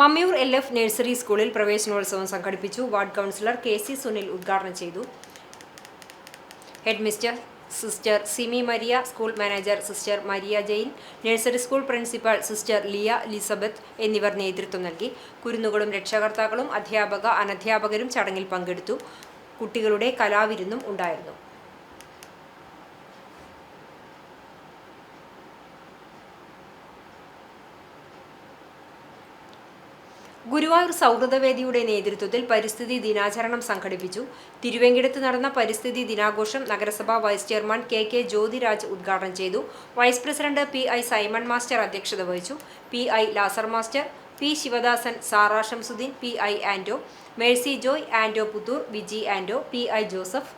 മമ്മിയൂർ LF നഴ്സറി സ്കൂളിൽ പ്രവേശനോത്സവം സംഘടിപ്പിച്ചു. വാർഡ് കൗൺസിലർ KC സുനിൽ ഉദ്ഘാടനം ചെയ്തു. Headmistress sister Simi Maria, school manager sister Maria Jane, nursery school principal sister Liya Elizabeth എന്നിവർ നേതൃത്വം നൽകി. കുരുന്നുകളും രക്ഷകർത്താക്കളും അധ്യാപക അനധ്യാപകരും ചടങ്ങിൽ പങ്കെടുത്തു. കുട്ടികളുടെ കലാവിരുന്നും ഉണ്ടായിരുന്നു. ഗുരുവായൂർ സൗഹൃദവേദിയുടെ നേതൃത്വത്തിൽ പരിസ്ഥിതി ദിനാചരണം സംഘടിപ്പിച്ചു. തിരുവെങ്കിടത്ത് നടന്ന പരിസ്ഥിതി ദിനാഘോഷം നഗരസഭാ വൈസ് ചെയർമാൻ KK ജ്യോതിരാജ് ഉദ്ഘാടനം ചെയ്തു. Vice president PI Simon master അധ്യക്ഷത വഹിച്ചു. PI Lazar master, P Sivadasan, Sara Shamsuddin, PI Ando, Mercy Joy, Ando Puthur, Viji Ando, PI Joseph,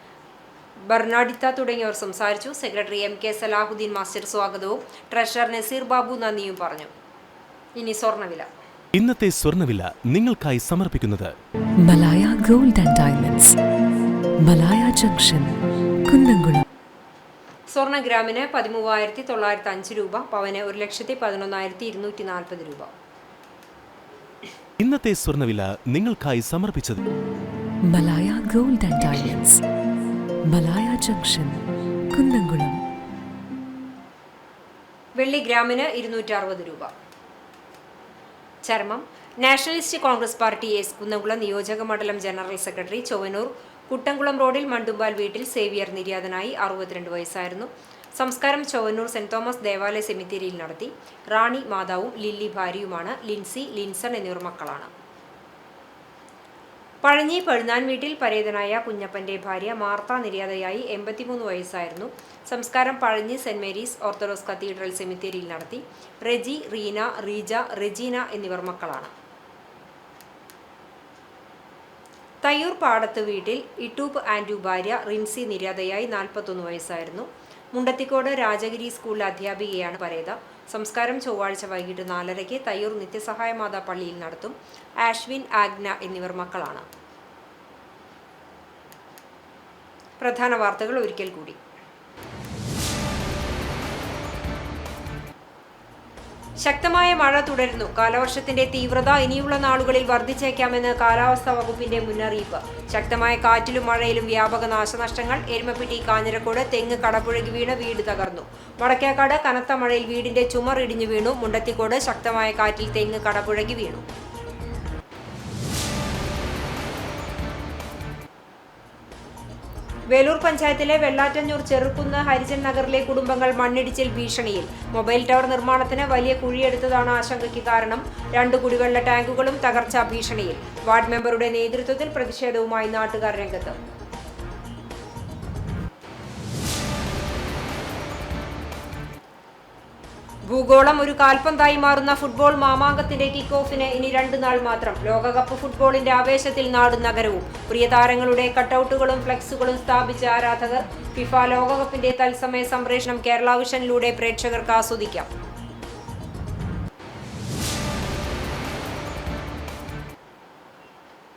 Bernadetta തുടങ്ങിയവർ സംസാരിച്ചു. സെക്രട്ടറി MK സലാഹുദ്ദീൻ മാസ്റ്റർ സ്വാഗതവും ട്രഷറർ നസീർ ബാബു നന്ദിയും പറഞ്ഞു. ഇനി സ്വർണ്ണവില. ഇന്നത്തെ സ്വർണ്ണവില നിങ്ങൾക്കായി സമർപ്പിക്കുന്നത് Malaya gold and diamonds, Malaya junction, Kunnamkulam. സ്വർണ്ണ ഗ്രാമിന് 13,905 രൂപ, പവന് 1,11,240 രൂപ. ഇന്നത്തെ സ്വർണ്ണവില നിങ്ങൾക്കായി സമർപ്പിച്ചത് Malaya gold and diamonds, Malaya junction, Kunnamkulam. വെള്ളി ഗ്രാമിന് 260 രൂപ. ചർമ്മം. Nationalist Congress party S Kunnamkulam നിയോജക മണ്ഡലം ജനറൽ സെക്രട്ടറി ചൊവ്വനൂർ കുട്ടംകുളം റോഡിൽ മണ്ടുമ്പാൽ വീട്ടിൽ സേവിയർ നിര്യാതനായി. 62 വയസ്സായിരുന്നു. സംസ്കാരം ചൊവ്വനൂർ സെന്റ് തോമസ് ദേവാലയ സെമിത്തേരിയിൽ നടത്തി. റാണി മാതാവും ലില്ലി ഭാര്യയുമാണ്. ലിൻസി, ലിൻസൺ എന്നിവർ മക്കളാണ്. പഴഞ്ഞി പഴുന്നാൻ വീട്ടിൽ പരേതനായ കുഞ്ഞപ്പന്റെ ഭാര്യ മാർത്ത നിര്യാതയായി. 83 വയസ്സായിരുന്നു. സംസ്കാരം Pazhanji saint Mary's orthodox cathedral സെമിത്തേരിയിൽ നടത്തി. റെജി, റീന, റീജ, റെജീന എന്നിവർ മക്കളാണ്. തയ്യൂർ പാടത്ത് വീട്ടിൽ ഇട്ടൂപ്പ് ആൻഡു ഭാര്യ റിൻസി നിര്യാതയായി. 41 വയസ്സായിരുന്നു. മുണ്ടത്തിക്കോട് രാജഗിരി സ്കൂളിലെ അധ്യാപികയാണ് പരേത. സംസ്കാരം ചൊവ്വാഴ്ച വൈകിട്ട് 4:30 തയ്യൂർ നിത്യസഹായ മാതാ പള്ളിയിൽ നടത്തും. ആഷ്വിൻ, ആഗ്ന എന്നിവർ മക്കളാണ്. പ്രധാന വാർത്തകൾ ഒരിക്കൽ കൂടി. ശക്തമായ മഴ തുടരുന്നു. കാലവർഷത്തിന്റെ തീവ്രത ഇനിയുള്ള നാളുകളിൽ വർദ്ധിച്ചേക്കാമെന്ന് കാലാവസ്ഥാ വകുപ്പിന്റെ മുന്നറിയിപ്പ്. ശക്തമായ കാറ്റിലും മഴയിലും വ്യാപക നാശനഷ്ടങ്ങൾ. എരുമപ്പെട്ടി, കാഞ്ഞിരക്കോട് തെങ്ങ് കടപുഴകി വീണ് വീട് തകർന്നു. വടക്കേക്കാട് കനത്ത മഴയിൽ വീടിന്റെ ചുമർ ഇടിഞ്ഞു വീണു. മുണ്ടത്തിക്കോട് ശക്തമായ കാറ്റിൽ തെങ്ങ് കടപുഴകി വീണു. വേലൂർ പഞ്ചായത്തിലെ വെള്ളാറ്റഞ്ഞൂർ ചെറുകുന്ന് ഹരിജൻ നഗറിലെ കുടുംബങ്ങൾ മണ്ണിടിച്ചിൽ ഭീഷണിയിൽ. മൊബൈൽ ടവർ നിർമ്മാണത്തിന് വലിയ കുഴിയെടുത്തതാണ് ആശങ്കയ്ക്ക് കാരണം. 2 കുടിവെള്ള ടാങ്കുകളും തകർച്ചാ ഭീഷണിയിൽ. വാർഡ് മെമ്പറുടെ നേതൃത്വത്തിൽ പ്രതിഷേധവുമായി നാട്ടുകാർ രംഗത്ത്. ഭൂഗോളം ഒരു കാൽപന്തായി മാറുന്ന ഫുട്ബോൾ മാമാങ്കത്തിന്റെ കിക്ക് ഓഫിന് ഇനി 2 നാൾ മാത്രം. ലോകകപ്പ് ഫുട്ബോളിന്റെ ആവേശത്തിൽ നാടും നഗരവും. പ്രിയ താരങ്ങളുടെ കട്ടൌട്ടുകളും ഫ്ലെക്സുകളും സ്ഥാപിച്ച ആരാധകർ. ഫിഫ ലോകകപ്പിന്റെ തത്സമയ സംപ്രേഷണം കേരള വിഷനിലൂടെ പ്രേക്ഷകർക്ക് ആസ്വദിക്കാം.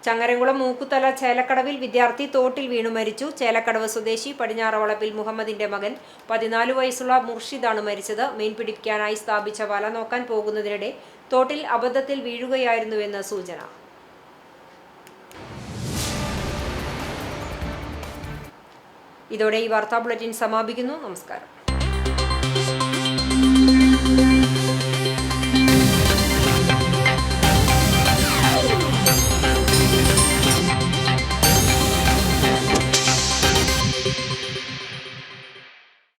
ചങ്ങരംകുളം മൂക്കുതല ചേലക്കടവിൽ വിദ്യാർത്ഥി തോട്ടിൽ വീണു മരിച്ചു. ചേലക്കടവ് സ്വദേശി പടിഞ്ഞാറവളപ്പിൽ മുഹമ്മദിന്റെ മകൻ 14 വയസ്സുള്ള മുർഷിദാണ് മരിച്ചത്. മീൻ പിടിക്കാനായി സ്ഥാപിച്ച വല നോക്കാൻ പോകുന്നതിനിടെ തോട്ടിൽ അബദ്ധത്തിൽ വീഴുകയായിരുന്നുവെന്ന് സൂചന. ഇതോടെ ഈ വാർത്താ ബുള്ളറ്റിൻ സമാപിക്കുന്നു. നമസ്കാരം.